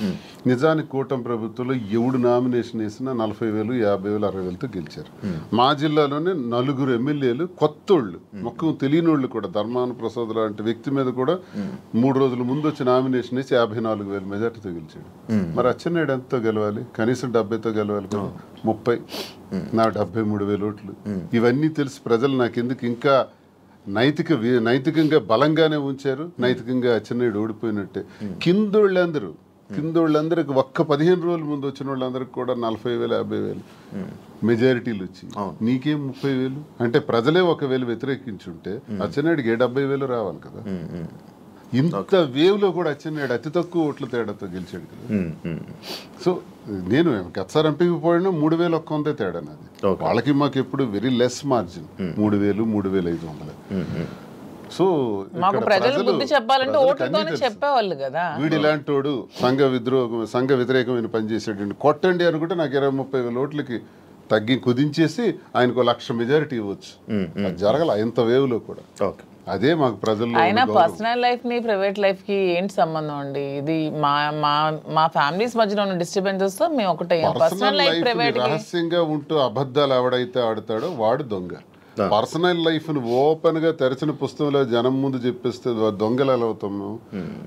నిజానికి కూటమి ప్రభుత్వంలో ఎవడు నామినేషన్ వేసినా 40,000, 50,000, 60,000తో గెలిచారు. మా జిల్లాలోనే 4 ఎమ్మెల్యేలు కొత్తోళ్ళు, మొక్కం తెలియనోళ్ళు కూడా, ధర్మాన ప్రసాద్ లాంటి వ్యక్తి మీద కూడా 3 రోజుల ముందు వచ్చి నామినేషన్ వేసి 54,000 మెజార్టీతో గెలిచాడు. మరి అచ్చెన్నాయుడు ఎంతతో గెలవాలి? కనీసం 70తో గెలవాలి కదా. 30, నా 73,000 ఓట్లు. ఇవన్నీ తెలిసి ప్రజలు నాకెందుకు ఇంకా నైతికంగా బలంగానే ఉంచారు. నైతికంగా అచ్చెన్నాయుడు ఓడిపోయినట్టే. కిందోళ్ళందరికి ఒక్క 15 రోజుల ముందు వచ్చిన వాళ్ళందరికి కూడా 40,000, 50,000 మెజారిటీలు వచ్చి నీకేం 30,000 అంటే ప్రజలే 1,000 వ్యతిరేకించుంటే అచ్చెన్నాయుడికి 70,000 రావాలి కదా. ఇంత వేవ్ లో కూడా అచ్చెన్నాయుడు అతి తక్కువ ఓట్ల తేడాతో గెలిచాడు కదా. సో నేను గతసారి ఎంపీకి పోయినా 3,100 తేడా నాది. వాళ్ళకి మాకు ఎప్పుడు వెరీ లెస్ మార్జిన్, 3,000, 3,500. సో మాకు ప్రజలు బుద్ధి చెప్పాలంటే ఓట్లతోనే చెప్పేవాళ్ళు కదా. వీడు ఇలాంటోడు సంఘ వ్యతిరేకమైన పని చేసాడు, కొట్టండి అనుకుంటే నాకు 20-30,000 ఓట్లకి కుదించేసి ఆయనకు 1,00,000 మెజారిటీ ఇవ్వచ్చు. అది జరగల ఇంత వేవ్ లో కూడా. అదే మాకు ప్రజల్లో. అయినా పర్సనల్ లైఫ్ ని ప్రైవేట్ లైఫ్ కి ఏంటి సంబంధం అండి? ఇది మా ఫ్యామిలీస్ మధ్యలో ఉన్న డిస్టర్బెన్సెస్ తో మేము ఒకటే. పర్సనల్ లైఫ్ ప్రైవేట్ రహస్యంగా ఉంటూ అబద్ధాలు ఎవడైతే ఆడతాడో వాడు దొంగ. పర్సనల్ లైఫ్ ను ఓపెన్ గా తెరచిన పుస్తకంలో జనం ముందు చెప్పేస్తే దొంగలు ఎలా అవుతాము?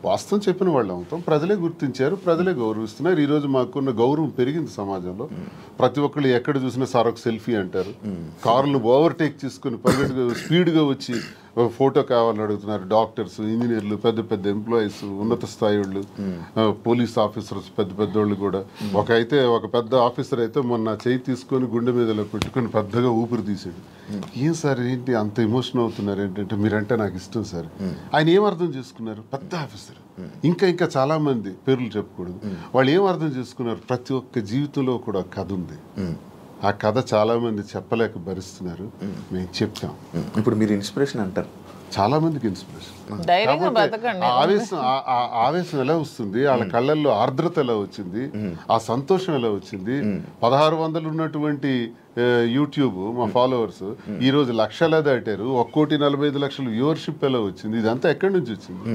వాస్తవం చెప్పిన వాళ్ళు అవుతాం. ప్రజలే గుర్తించారు, ప్రజలే గౌరవిస్తున్నారు. ఈ రోజు మాకున్న గౌరవం పెరిగింది సమాజంలో. ప్రతి ఒక్కళ్ళు ఎక్కడ చూసినా సార్ ఒక సెల్ఫీ అంటారు. కార్లను ఓవర్టేక్ చేసుకుని స్పీడ్ గా వచ్చి ఫోటో కావాలని అడుగుతున్నారు. డాక్టర్స్, ఇంజనీర్లు, పెద్ద పెద్ద ఎంప్లాయీస్, ఉన్నత స్థాయి వాళ్ళు, పోలీస్ ఆఫీసర్స్, పెద్ద పెద్దోళ్ళు కూడా. ఒక పెద్ద ఆఫీసర్ అయితే మొన్న చేయి తీసుకొని గుండె మీదలో పెట్టుకుని పెద్దగా ఊపిరి తీసాడు. ఏం సార్ ఏంటి అంత ఎమోషన్ అవుతున్నారు ఏంటంటే మీరంటే నాకు ఇష్టం సార్. ఆయన ఏం అర్థం చేసుకున్నారు? పెద్ద ఆఫీసర్. ఇంకా చాలా మంది పేర్లు చెప్పకూడదు. వాళ్ళు ఏం అర్థం చేసుకున్నారు? ప్రతి ఒక్క జీవితంలో కూడా కథ ఉంది. ఆ కథ చాలా మంది చెప్పలేక భరిస్తున్నారు. మేము చెప్తాం. ఇప్పుడు మీరు ఇన్స్పిరేషన్ అంటారు, చాలా మందికి ఇన్స్పిరేషన్. ఆవేశం ఎలా వస్తుంది? వాళ్ళ కళ్ళల్లో ఆర్ద్రత ఎలా వచ్చింది? ఆ సంతోషం ఎలా వచ్చింది? 1,600 ఉన్నటువంటి యూట్యూబ్ మా ఫాలోవర్స్ ఈ రోజు 1,00,000 దాటారు. 1,45,00,000 వ్యూవర్షిప్ ఎలా వచ్చింది? ఇదంతా ఎక్కడి నుంచి వచ్చింది?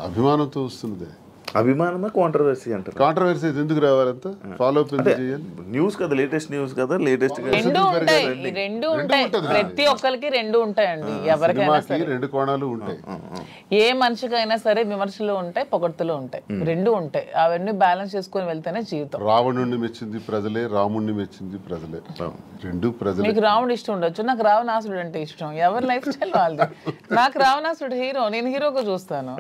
అభిమానంతో వస్తుంది. అభిమానమా కాంట్రవర్సీ అంటారు? కాంట్రవర్సీ ఎందుకు రావాలంతా? ఫాలో అప్ చేయాలి. న్యూస్ కదా, లేటెస్ట్ న్యూస్ కదా, లేటెస్ట్ రెండు ఉంటాయి. ప్రతి ఒక్కరికి రెండు ఉంటాయండి. ఎవరికైనా సరే 2 కోణాలు ఉంటాయి. ఏ మనిషికైనా సరే విమర్శలు ఉంటాయి, పొగడ్తలు ఉంటాయి, రెండు ఉంటాయి. అవన్నీ బ్యాలెన్స్ చేసుకుని వెళ్తేనే జీవితం. రావణుడిని మెచ్చింది ప్రజలే, రాముడిని మెచ్చింది ప్రజలే. రెండు ప్రజలే. మీకు రావణుడు ఇష్టం ఉండొచ్చు, నాకు రావణాసుడు అంటే ఇష్టం. ఎవరి లైఫ్ స్టైల్ వాళ్ళది. నాకు రావణాసుడు హీరో, నేను హీరోగా చూస్తాను.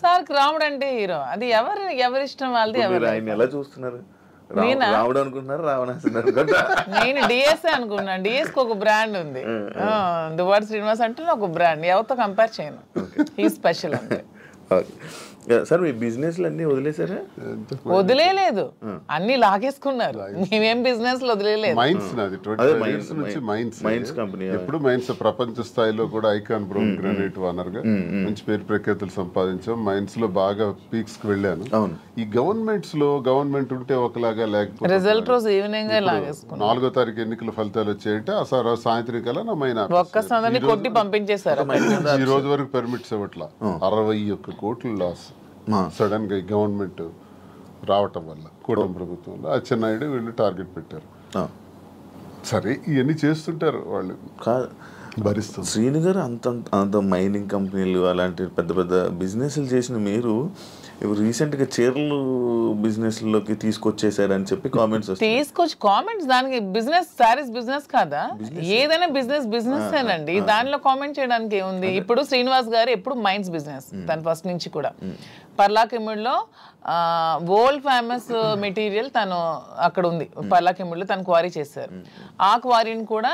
సార్ రాముడు అంటే హీరో. అది ఎవరి ఇష్టం వాళ్ళది. ఎలా చూస్తున్నారు? రాముడు అనుకుంటున్నారు, రావణాసుడు? నేను డిఎస్ఏ అనుకున్నాను. డిఎస్ కి ఒక బ్రాండ్ ఉంది, దువ్వాడ శ్రీనివాస్ అంటే ఒక బ్రాండ్. ఎవరితో కంపేర్ చేయను. హీ స్పెషల్ అంటే. సార్ మీ బిజినెస్ అన్ని వదిలేసారా? వదిలేదు, అన్ని లాగేసుకున్నారు. మేమేం బిజినెస్ వదిలేదు. మైన్స్ నాది 25 years నుంచి మైన్స్ కంపెనీ. ఎప్పుడు మైన్స్ ప్రపంచ స్థాయిలో కూడా ఐకాన్ బ్రౌన్ గ్రానైట్ ఓనర్ గా మంచి పేరు ప్రఖ్యాతులు సంపాదించాం. మైన్స్ లో బాగా పీక్స్ కి వెళ్ళాను. ఈ గవర్నమెంట్ ఉంటే ఒకలాగా, లేకపోతే రిజల్ట్ రోజు ఈవినింగ్ లాగేసుకున్నాం. 4వ తారీఖు ఎన్నికల ఫలితాలు వచ్చాయంటే ఆ సాయంత్రం కల్లా నా మైన్ ఒక్కసారి కొట్టి పంపించేశారు. ఈ రోజు వరకు పర్మిట్స్ ఇవ్వట్లా. 61 కోట్లు లాస్ సడన్ గా గవర్నమెంట్ రావటం వల్ల, కూటమి ప్రభుత్వంలో అచ్చెన్నాయుడు వీళ్ళు టార్గెట్ పెట్టారు. సరే ఇవన్నీ చేస్తుంటారు వాళ్ళు, భరిస్తారు. శ్రీను గారు అంత మైనింగ్ కంపెనీలు అలాంటి పెద్ద పెద్ద బిజినెస్లు చేసిన మీరు రీసెంట్గా చీరలు బిజినెస్లోకి తీసుకొచ్చేసారని చెప్పి కామెంట్స్ కామెంట్స్. దానికి బిజినెస్, సారీస్ బిజినెస్ కాదా? ఏదైనా బిజినెస్ ఏనండి. దానిలో కామెంట్ చేయడానికి ఏముంది? ఇప్పుడు శ్రీనివాస్ గారు ఎప్పుడు మైన్స్ బిజినెస్ తను ఫస్ట్ నుంచి కూడా. పర్లాకిమిడిలో వరల్డ్ ఫేమస్ మెటీరియల్ తను అక్కడ ఉంది. పర్లాకిమిడిలో తను క్వారీ చేశారు. ఆ క్వారీని కూడా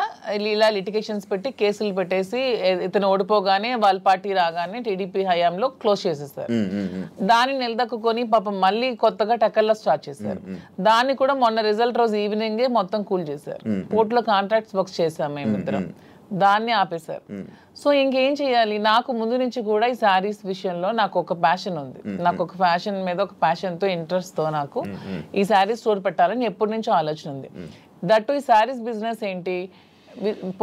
ఇలా లిటిగేషన్స్ పెట్టి కేసులు పెట్టేసి ఇతను ఓడిపోగానే వాళ్ళ పార్టీ రాగానే టీడీపీ హయాంలో క్లోజ్ చేసేసారు. దాన్ని నిలదక్కుని పాపం మళ్ళీ కొత్తగా టెక్కల్లో స్టార్ట్ చేశారు. దాన్ని కూడా మొన్న రిజల్ట్ రోజు ఈవినింగే మొత్తం కూల్ చేశారు. పోర్టులో కాంట్రాక్ట్స్ వర్క్స్ చేశాం మేమిద్దరం. దాన్ని ఆపేశారు. సో ఇంకేం చేయాలి? నాకు ముందు నుంచి కూడా ఈ శారీస్ విషయంలో నాకు ఒక ప్యాషన్ ఉంది. నాకు ఒక ఫ్యాషన్ మీద ఒక ప్యాషన్ తో, ఇంట్రెస్ట్ తో నాకు ఈ శారీస్ స్టోర్ పెట్టాలని ఎప్పటి నుంచో ఆలోచన ఉంది. దట్టు ఈ శారీస్ బిజినెస్ ఏంటి,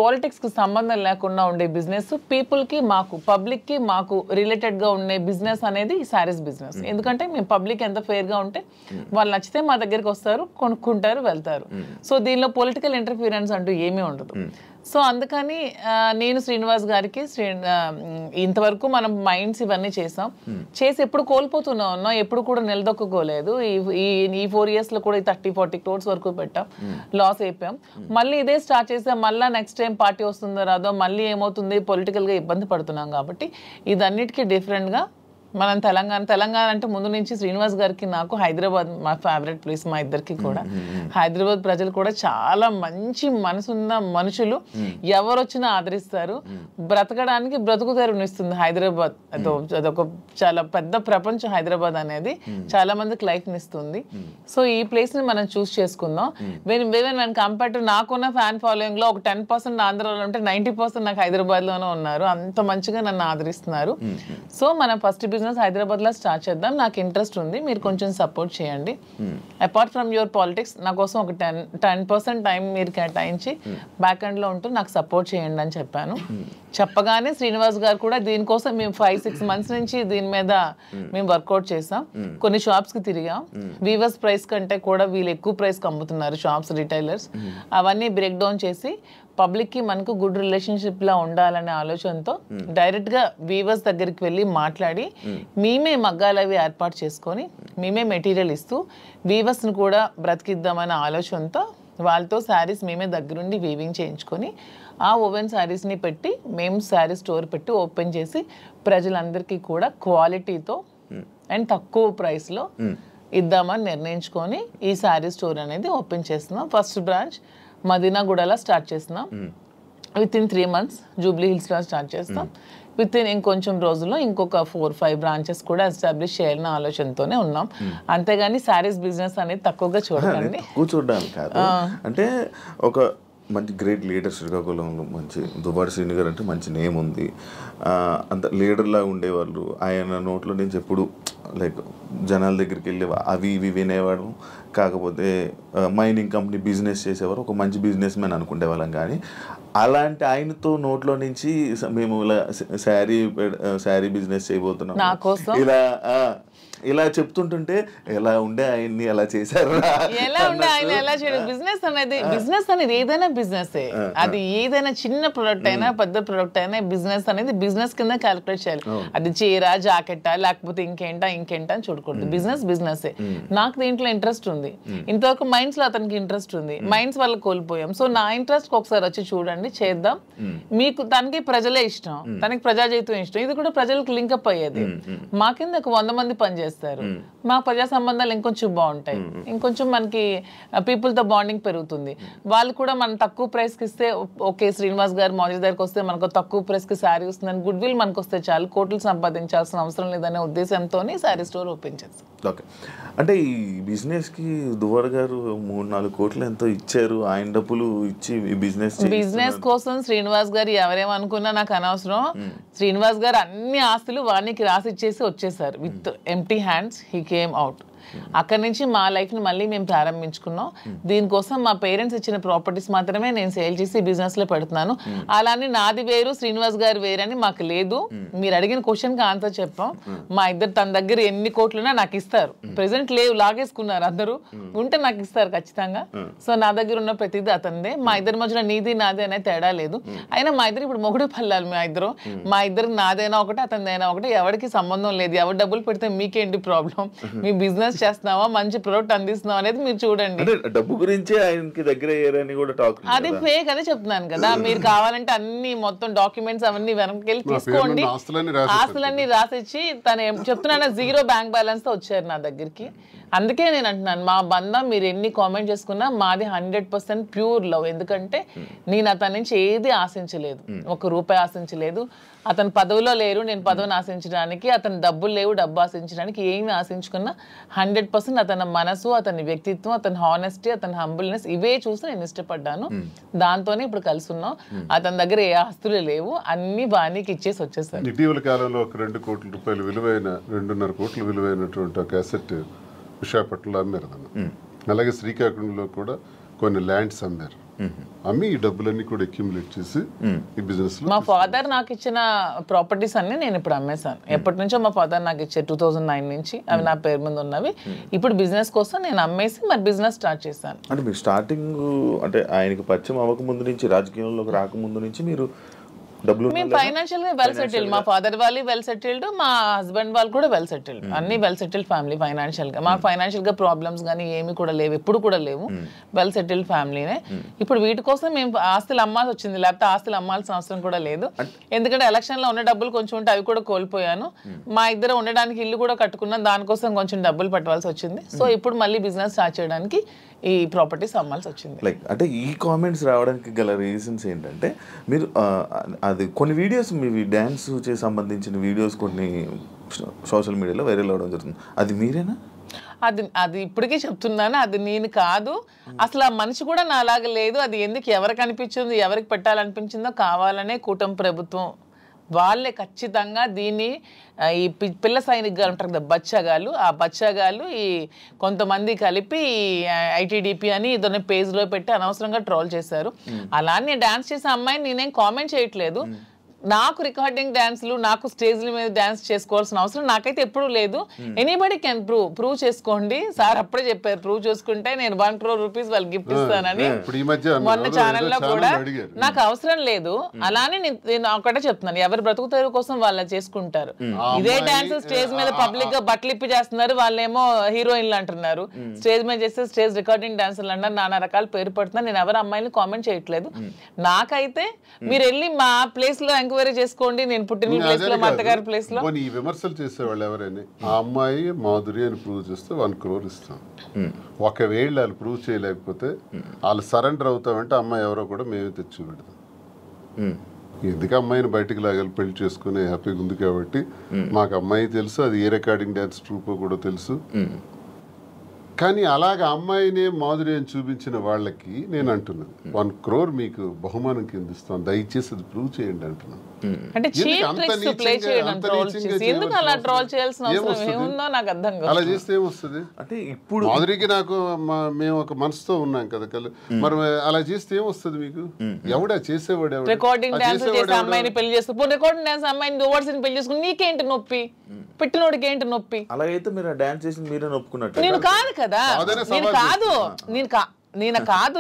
పాలిటిక్స్ కి సంబంధం లేకుండా ఉండే బిజినెస్, పీపుల్ కి మాకు, పబ్లిక్ కి మాకు రిలేటెడ్ గా ఉండే బిజినెస్ అనేది ఈ శారీస్ బిజినెస్. ఎందుకంటే మేము పబ్లిక్ ఎంత ఫెయిర్ గా ఉంటే వాళ్ళు నచ్చితే మా దగ్గరికి వస్తారు, కొనుక్కుంటారు, వెళ్తారు. సో దీనిలో పొలిటికల్ ఇంటర్ఫీరెన్స్ అంటూ ఏమీ ఉండదు. సో అందుకని నేను శ్రీనివాస్ గారికి ఇంతవరకు మనం మైండ్స్ ఇవన్నీ చేసాం, చేసి ఎప్పుడు కోల్పోతూనే ఉన్నాం, ఎప్పుడు కూడా నిలదొక్కుకోలేదు. ఈ 4 yearsలో కూడా 30-40 crores వరకు పెట్టాం, లాస్ అయిపోయాం. మళ్ళీ ఇదే స్టార్ట్ చేసాం, మళ్ళీ నెక్స్ట్ టైం పార్టీ వస్తుందో రాదో, మళ్ళీ ఏమవుతుంది, పొలిటికల్గా ఇబ్బంది పడుతున్నాం. కాబట్టి ఇదన్నిటికీ డిఫరెంట్గా మనం తెలంగాణ అంటే ముందు నుంచి శ్రీనివాస్ గారికి నాకు హైదరాబాద్ మా ఫేవరెట్ ప్లేస్, మా ఇద్దరికి కూడా. హైదరాబాద్ ప్రజలు కూడా చాలా మంచి మనసున్న మనుషులు, ఎవరు వచ్చినా ఆదరిస్తారు, బ్రతకడానికి బ్రతుకు తెరునిస్తుంది హైదరాబాద్. అదొక చాలా పెద్ద ప్రపంచం హైదరాబాద్ అనేది, చాలా మందికి లైఫ్ని ఇస్తుంది. సో ఈ ప్లేస్ ని మనం చూస్ చేసుకుందాం. వెన్ కంపేర్ టు నాకున్న ఫ్యాన్ ఫాలోయింగ్ లో ఒక 10% ఆంధ్రాలో ఉంటే 90% నాకు హైదరాబాద్ లోనే ఉన్నారు. అంత మంచిగా నన్ను ఆదరిస్తున్నారు. సో మనం ఫస్ట్ బిజినెస్ హైదరాబాద్ లో స్టార్ట్ చేద్దాం. నాకు ఇంట్రెస్ట్ ఉంది, మీరు కొంచెం సపోర్ట్ చేయండి. అపార్ట్ ఫ్రమ్ యువర్ పాలిటిక్స్ నా కోసం ఒక 10% టైం మీరు కేటాయించి బ్యాక్ ఎండ్ లో ఉంటూ నాకు సపోర్ట్ చేయండి అని చెప్పాను. చెప్పగానే శ్రీనివాస్ గారు కూడా దీనికోసం మేము 5-6 months నుంచి దీని మీద మేము వర్కౌట్ చేసాం. కొన్ని షాప్స్ కి తిరిగాం. వీవర్స్ ప్రైస్ కంటే కూడా వీళ్ళు ఎక్కువ ప్రైస్ కి అమ్ముతున్నారు షాప్స్, రిటైలర్స్. అవన్నీ బ్రేక్ డౌన్ చేసి పబ్లిక్ కి మనకు గుడ్ రిలేషన్షిప్ లా ఉండాలనే ఆలోచనతో డైరెక్ట్ గా వీవర్స్ దగ్గరికి వెళ్ళి మాట్లాడి మేమే మగ్గాలు అవి ఏర్పాటు చేసుకొని మేమే మెటీరియల్ ఇస్తూ వీవర్స్ ని కూడా బ్రతికిద్దామనే ఆలోచనతో వాళ్ళతో శారీస్ మేమే దగ్గరుండి వీవింగ్ చేయించుకొని ఆ ఓవెన్ శారీస్ని పెట్టి మేము శారీ స్టోర్ పెట్టి ఓపెన్ చేసి ప్రజలందరికీ కూడా క్వాలిటీతో అండ్ తక్కువ ప్రైస్లో ఇద్దామని నిర్ణయించుకొని ఈ శారీ స్టోర్ అనేది ఓపెన్ చేస్తున్నాం. ఫస్ట్ బ్రాంచ్ మదీనాగూడలో స్టార్ట్ చేస్తున్నాం. విత్ ఇన్ 3 months జూబ్లీ హిల్స్లో స్టార్ట్ చేస్తాం. విత్ ఇన్ ఇంకొంచెం రోజుల్లో ఇంకొక 4-5 బ్రాంచెస్ కూడా ఎస్టాబ్లిష్ చేయాలన్న ఆలోచనతోనే ఉన్నాం. అంతేగాని శారీస్ బిజినెస్ అనేది తక్కువగా చూడండి, చూడడానికి కాదు. అంటే ఒక మంచి గ్రేట్ లీడర్ శ్రీకాకుళంలో, మంచి దుబారి శ్రీని గారు అంటే మంచి నేమ్ ఉంది. అంత లీడర్లా ఉండేవాళ్ళు. ఆయన నోట్లో నుంచి ఎప్పుడు లైక్ జనాల దగ్గరికి వెళ్ళే అవి ఇవి వినేవాడు. కాకపోతే మైనింగ్ కంపెనీ బిజినెస్ చేసేవారు, ఒక మంచి బిజినెస్ మ్యాన్ అనుకునేవాళ్ళం. కానీ అలాంటి ఆయనతో నోట్లో నుంచి మేము ఇలా శారీ బిజినెస్ చేయబోతున్నాం ఇలా చెప్తుంటుంటే ఎలా ఉండే ఆయన్ని ఎలా చేశారు, ఎలా ఉండే ఆయన ఎలా చేయడం. బిజినెస్ అనేది ఏదైనా బిజినెస్, అది ఏదైనా చిన్న ప్రొడక్ట్ అయినా పెద్ద ప్రొడక్ట్ అయినా బిజినెస్ అనేది బిజినెస్ కింద క్యాలిక్యులేట్ చేయాలి. అది చీర, జాకెట్టా, లేకపోతే ఇంకేంటా అని చూడకూడదు. బిజినెస్ నాకు దీంట్లో ఇంట్రెస్ట్ ఉంది. ఇంతవరకు మైండ్స్ లో అతనికి ఇంట్రెస్ట్ ఉంది, మైండ్స్ వల్ల కోల్పోయాం. సో నా ఇంట్రెస్ట్ ఒకసారి వచ్చి చూడండి, చేద్దాం. మీకు తనకి ప్రజలే ఇష్టం, తనకి ప్రజాజీవితం ఇష్టం, ఇది కూడా ప్రజలకు లింకప్ అయ్యేది. మా కింద 100 మంది పనిచేస్తారు, మా ప్రజా సంబంధాలు ఇంకొంచెం బాగుంటాయి, ఇంకొంచెం మనకి పీపుల్ తో బాండింగ్ పెరుగుతుంది. వాళ్ళు కూడా మనం తక్కువ ప్రైస్ కి ఇస్తే ఓకే, శ్రీనివాస్ గారు మౌజీ దగ్గరికి వస్తే మనకు తక్కువ ప్రైస్ కి శారీ వస్తుందని గుడ్ విల్ మనకు వస్తే చాలు, కోట్లు సంపాదించాల్సిన అవసరం లేదనే ఉద్దేశంతోనే శారీ స్టోర్ ఓపెన్ చేస్తాం. ఓకే, అంటే ఈ బిజినెస్ కి దువ్వార్ గారు 3-4 కోట్లు ఎంతో ఇచ్చారు. ఆయన డబ్బులు ఇచ్చి బిజినెస్ కోసం శ్రీనివాస్ గారు ఎవరేమనుకున్నా నాకు అనవసరం. శ్రీనివాస్ గారు అన్ని ఆస్తులు వానికి రాసి ఇచ్చేసి వచ్చేసారు. With empty hands he came out. అక్కడి నుంచి మా లైఫ్ని మళ్ళీ మేము ప్రారంభించుకున్నాం. దీనికోసం మా పేరెంట్స్ ఇచ్చిన ప్రాపర్టీస్ మాత్రమే నేను సేల్ చేసి బిజినెస్లో పెడుతున్నాను. అలానే నాది వేరు, శ్రీనివాస్ గారు వేరని మాకు లేదు. మీరు అడిగిన క్వశ్చన్కి ఆన్సర్ చెప్పాం. మా ఇద్దరు తన దగ్గర ఎన్ని కోట్లున్నా నాకు ఇస్తారు. ప్రెసెంట్ లేవు, లాగేసుకున్నారు అందరూ. ఉంటే నాకు ఇస్తారు ఖచ్చితంగా. సో నా దగ్గర ఉన్న ప్రతిదీ అతనిదే. మా ఇద్దరి మధ్యలో నీది నాది అనే తేడా లేదు. అయినా మా ఇద్దరు ఇప్పుడు మొగుడు పల్లాలి. మా ఇద్దరు నాదైనా ఒకటే అతనిదైనా ఒకటే, ఎవరికి సంబంధం లేదు. ఎవరు డబ్బులు పెడితే మీకేంటి ప్రాబ్లం? మీ బిజినెస్ చేస్తున్నావా, మంచి ప్రొడక్ట్ అందిస్తున్నావా అనేది మీరు చూడండి. డబ్బు గురించి ఆయనకి దగ్గర అయ్యారని కూడా టాక్. అది ఫేక్ అదే చెప్తున్నాను కదా. మీరు కావాలంటే అన్ని మొత్తం డాక్యుమెంట్స్ అవన్నీ వెనక్కి తీసుకోండి. ఆస్తులన్నీ రాసిచ్చి తను చెప్తున్నాను 0 బ్యాంక్ బ్యాలెన్స్ తో వచ్చారు నా దగ్గరికి. అందుకే నేను అంటున్నాను, మా బంధం మీరు ఎన్ని కామెంట్ చేసుకున్నా మాది 100% ప్యూర్ లవ్. ఎందుకంటే నేను అతని నుంచి ఏది ఆశించలేదు, 1 రూపాయి ఆశించలేదు. అతను పదవిలో లేరు, నేను పదవిని ఆశించడానికి. అతను డబ్బులు లేవు, డబ్బు ఆశించడానికి. ఏమి ఆశించుకున్నా 100% అతని మనసు, అతని వ్యక్తిత్వం, అతని హానెస్టీ, అతని హంబుల్నెస్ ఇవే చూసి నేను ఇష్టపడ్డాను. దాంతోనే ఇప్పుడు కలిసి ఉన్నాం. అతని దగ్గర ఏ ఆస్తులు లేవు, అన్ని బాణీకి ఇచ్చేసి వచ్చేసారు. ఇటీవల కాలంలో ఒక 2 కోట్ల రూపాయలు విలువైన 2.5 కోట్ల విలువైనటువంటి ఒక అసెట్ విశాఖపట్నంలో అమ్మారు. అలాగే శ్రీకాకుళంలో కూడా కొన్ని ల్యాండ్స్ అమ్మారు. అమ్మి ఈ డబ్బులన్నీ కూడా అక్యుములేట్ చేసి ఈ బిజినెస్ లో మా ఫాదర్ నాకు ఇచ్చిన ప్రాపర్టీస్ అన్ని నేను ఇప్పుడు అమ్మేశాను. ఎప్పటి నుంచో మా ఫాదర్ నాకు ఇచ్చే 2009 నుంచి అవి నా పేరు మీద ఉన్నవి. ఇప్పుడు బిజినెస్ కోసం నేను అమ్మేసి మరి బిజినెస్ స్టార్ట్ చేశాను. అంటే మీరు స్టార్టింగ్ అంటే ఆయనకి పరిచయం అవ్వకముందు నుంచి, రాజకీయంలోకి రాకముందు నుంచి మీరు డబ్బులు మేము ఫైనాన్షియల్ గా వెల్ సెటిల్డ్. మా ఫాదర్ వాళ్ళు వెల్ సెటిల్డ్, మా హస్బెండ్ వాళ్ళు కూడా వెల్ సెటిల్డ్. అన్ని వెల్ సెటిల్డ్ ఫ్యామిలీ ఫైనాన్షియల్ గా. మాకు ఫైనాన్షియల్ గా ప్రాబ్లమ్స్ కానీ ఏమి కూడా లేవు, ఎప్పుడు కూడా లేవు. వెల్ సెటిల్డ్ ఫ్యామిలీనే. ఇప్పుడు వీటి కోసం మేము ఆస్తులు అమ్మాల్సి వచ్చింది, లేకపోతే ఆస్తులు అమ్మాల్సిన అవసరం కూడా లేదు. ఎందుకంటే ఎలక్షన్ లో ఉన్న డబ్బులు కొంచెం ఉంటే అవి కూడా కోల్పోయాను. మా ఇద్దరు ఉండడానికి ఇల్లు కూడా కట్టుకున్నాం, దానికోసం కొంచెం డబ్బులు పెట్టవలసి వచ్చింది. సో ఇప్పుడు మళ్ళీ బిజినెస్ స్టార్ట్ చేయడానికి ఈ ప్రాపర్టీస్ అమ్మాల్సి వచ్చింది. లైక్ అంటే ఈ కామెంట్స్ రావడానికి గల రీజన్స్ ఏంటంటే, మీరు అది కొన్ని వీడియోస్ మీ డ్యాన్స్ చే సంబంధించిన వీడియోస్ కొన్ని సోషల్ మీడియాలో వైరల్ అవ్వడం జరుగుతుంది. అది మీరేనా? అది ఇప్పటికీ చెప్తున్నాను, అది నేను కాదు. అసలు ఆ మనిషి కూడా నా అలాగ లేదు. అది ఎందుకు ఎవరికి అనిపించిందో, ఎవరికి పెట్టాలనిపించిందో కావాలనే కూటమి ప్రభుత్వం వాళ్ళే ఖచ్చితంగా దీన్ని ఈ పిల్ల సైనికులు అంటారు కదా బచ్చగాళ్ళు, ఆ బచ్చగాళ్ళు ఈ కొంతమంది కలిపి ఐటీడీపీ అని ఇదొన్న పేజ్లో పెట్టి అనవసరంగా ట్రోల్ చేశారు. అలా నేను డాన్స్ చేసే అమ్మాయిని నేనేం కామెంట్ చేయట్లేదు. నాకు రికార్డింగ్ డాన్స్లు, నాకు స్టేజ్ల మీద డాన్స్ చేసుకోవాల్సిన అవసరం నాకైతే ఎప్పుడూ లేదు. ఎనీబడి కెన్ ప్రూవ్ చేసుకోండి. సార్ అప్పుడే చెప్పారు, ప్రూవ్ చేసుకుంటే నేను 1 crore rupees వాళ్ళకి గిఫ్ట్ ఇస్తానని. మొన్న ఛానల్లో కూడా నాకు అవసరం లేదు. అలానే నేను ఒకటే చెప్తున్నాను, ఎవరి బ్రతుకుతారు కోసం వాళ్ళు చేసుకుంటారు. ఇదే డాన్స్ స్టేజ్ మీద పబ్లిక్ గా బట్టలు ఇప్పి చేస్తున్నారు, వాళ్ళేమో హీరోయిన్లు అంటున్నారు. స్టేజ్ మీద చేస్తే స్టేజ్ రికార్డింగ్ డాన్సర్లు అన్నారు, నానా రకాల పేరు పడుతున్నారు. నేను ఎవరి అమ్మాయిని కామెంట్ చేయట్లేదు. నాకైతే మీరు వెళ్ళి మా ప్లేస్ లో ఎంక్వైరీ చేసుకోండి, నేను పుట్టిన ప్లేస్ లో, మా అత్తగారి ప్లేస్ లో. ఈ విమర్శలు చేసేవాళ్ళు ఎవరైనా ఆ అమ్మాయి మాధురి అని ప్రూవ్ చేస్తే 1 crore ఇస్తాం. ఒకవేళ వాళ్ళు ప్రూవ్ చేయలేకపోతే వాళ్ళు సరెండర్ అవుతామంటే అమ్మాయి ఎవరో కూడా మేమే తెచ్చి పెడతాం. ఎందుకు అమ్మాయిని బయటకు లాగాలి, పెళ్లి చేసుకునే హ్యాపీగా ఉంది కాబట్టి. మాకు అమ్మాయి తెలుసు, అది ఏ రికార్డింగ్ డాన్స్ ట్రూపో కూడా తెలుసు. కానీ అలాగ అమ్మాయినే మాధురి అని చూపించిన వాళ్ళకి నేను అంటున్నాను, 1 crore మీకు బహుమానం కింద ఇస్తాం, దయచేసి అది ప్రూవ్ చేయండి అంటున్నాను. అంటే అలా చేస్తే ఏమొస్తుంది? అంటే ఇప్పుడు మాధురికి నాకు మేము ఒక మనసుతో ఉన్నాం కదా, మరి అలా చేస్తే ఏమొస్తుంది మీకు? ఎవడా చేసేవాడు? రికార్డింగ్ డాన్స్ చేసే అమ్మాయిని పెళ్లి చేసుకో, రికార్డింగ్ డాన్స్ అమ్మాయిని ఓవర్సీని పెళ్లి చేసుకుని నీకేంటి నొప్పి, పెట్టినోడికి ఏంటి నొప్పి? అలాగైతే మీరు డాన్స్ చేసి మీరే ఒప్పుకున్నట్టు. నేను కాదు కదా,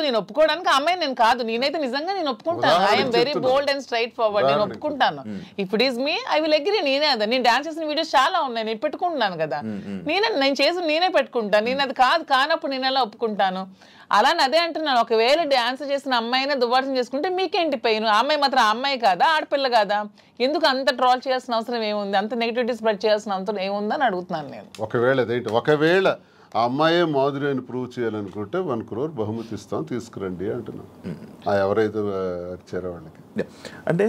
నేను ఒప్పుకోవడానికి అమ్మాయి నేను కాదు. నేనైతే నిజంగా నేను ఒప్పుకుంటాను. I'm very bold and straight forward. నేను ఒప్పుకుంటాను. If it is me I will agree. నేనే అదా, నేను డాన్స్ చేసిన వీడియోస్ చాలా ఉన్నాయి, నేను పెట్టుకుంటున్నాను కదా. నేను చేసి నేనే పెట్టుకుంటాను. నేను అది కానప్పుడు నేను ఎలా ఒప్పుకుంటాను? అలానే అదే అంటున్నాను, ఒకవేళ డాన్స్ చేసిన అమ్మాయినే దువ్వాసం చేసుకుంటే మీకేంటి పెయిన్? అమ్మాయి మాత్రం అమ్మాయి కాదా, ఆడపిల్ల కాదా? ఎందుకు అంత ట్రోల్ చేయాల్సిన అవసరం ఏముంది, అంత నెగిటివిటీ స్ప్రెడ్ చేయాల్సిన అవసరం ఏముందని అడుగుతున్నాను నేను. ఒకవేళ ఆ అమ్మాయే మాధురి అని ప్రూవ్ చేయాలనుకుంటే 1 crore బహుమతి ఇస్తాం, తీసుకురండి అంటున్నాం. ఎవరైతే వచ్చారో వాళ్ళకి. అంటే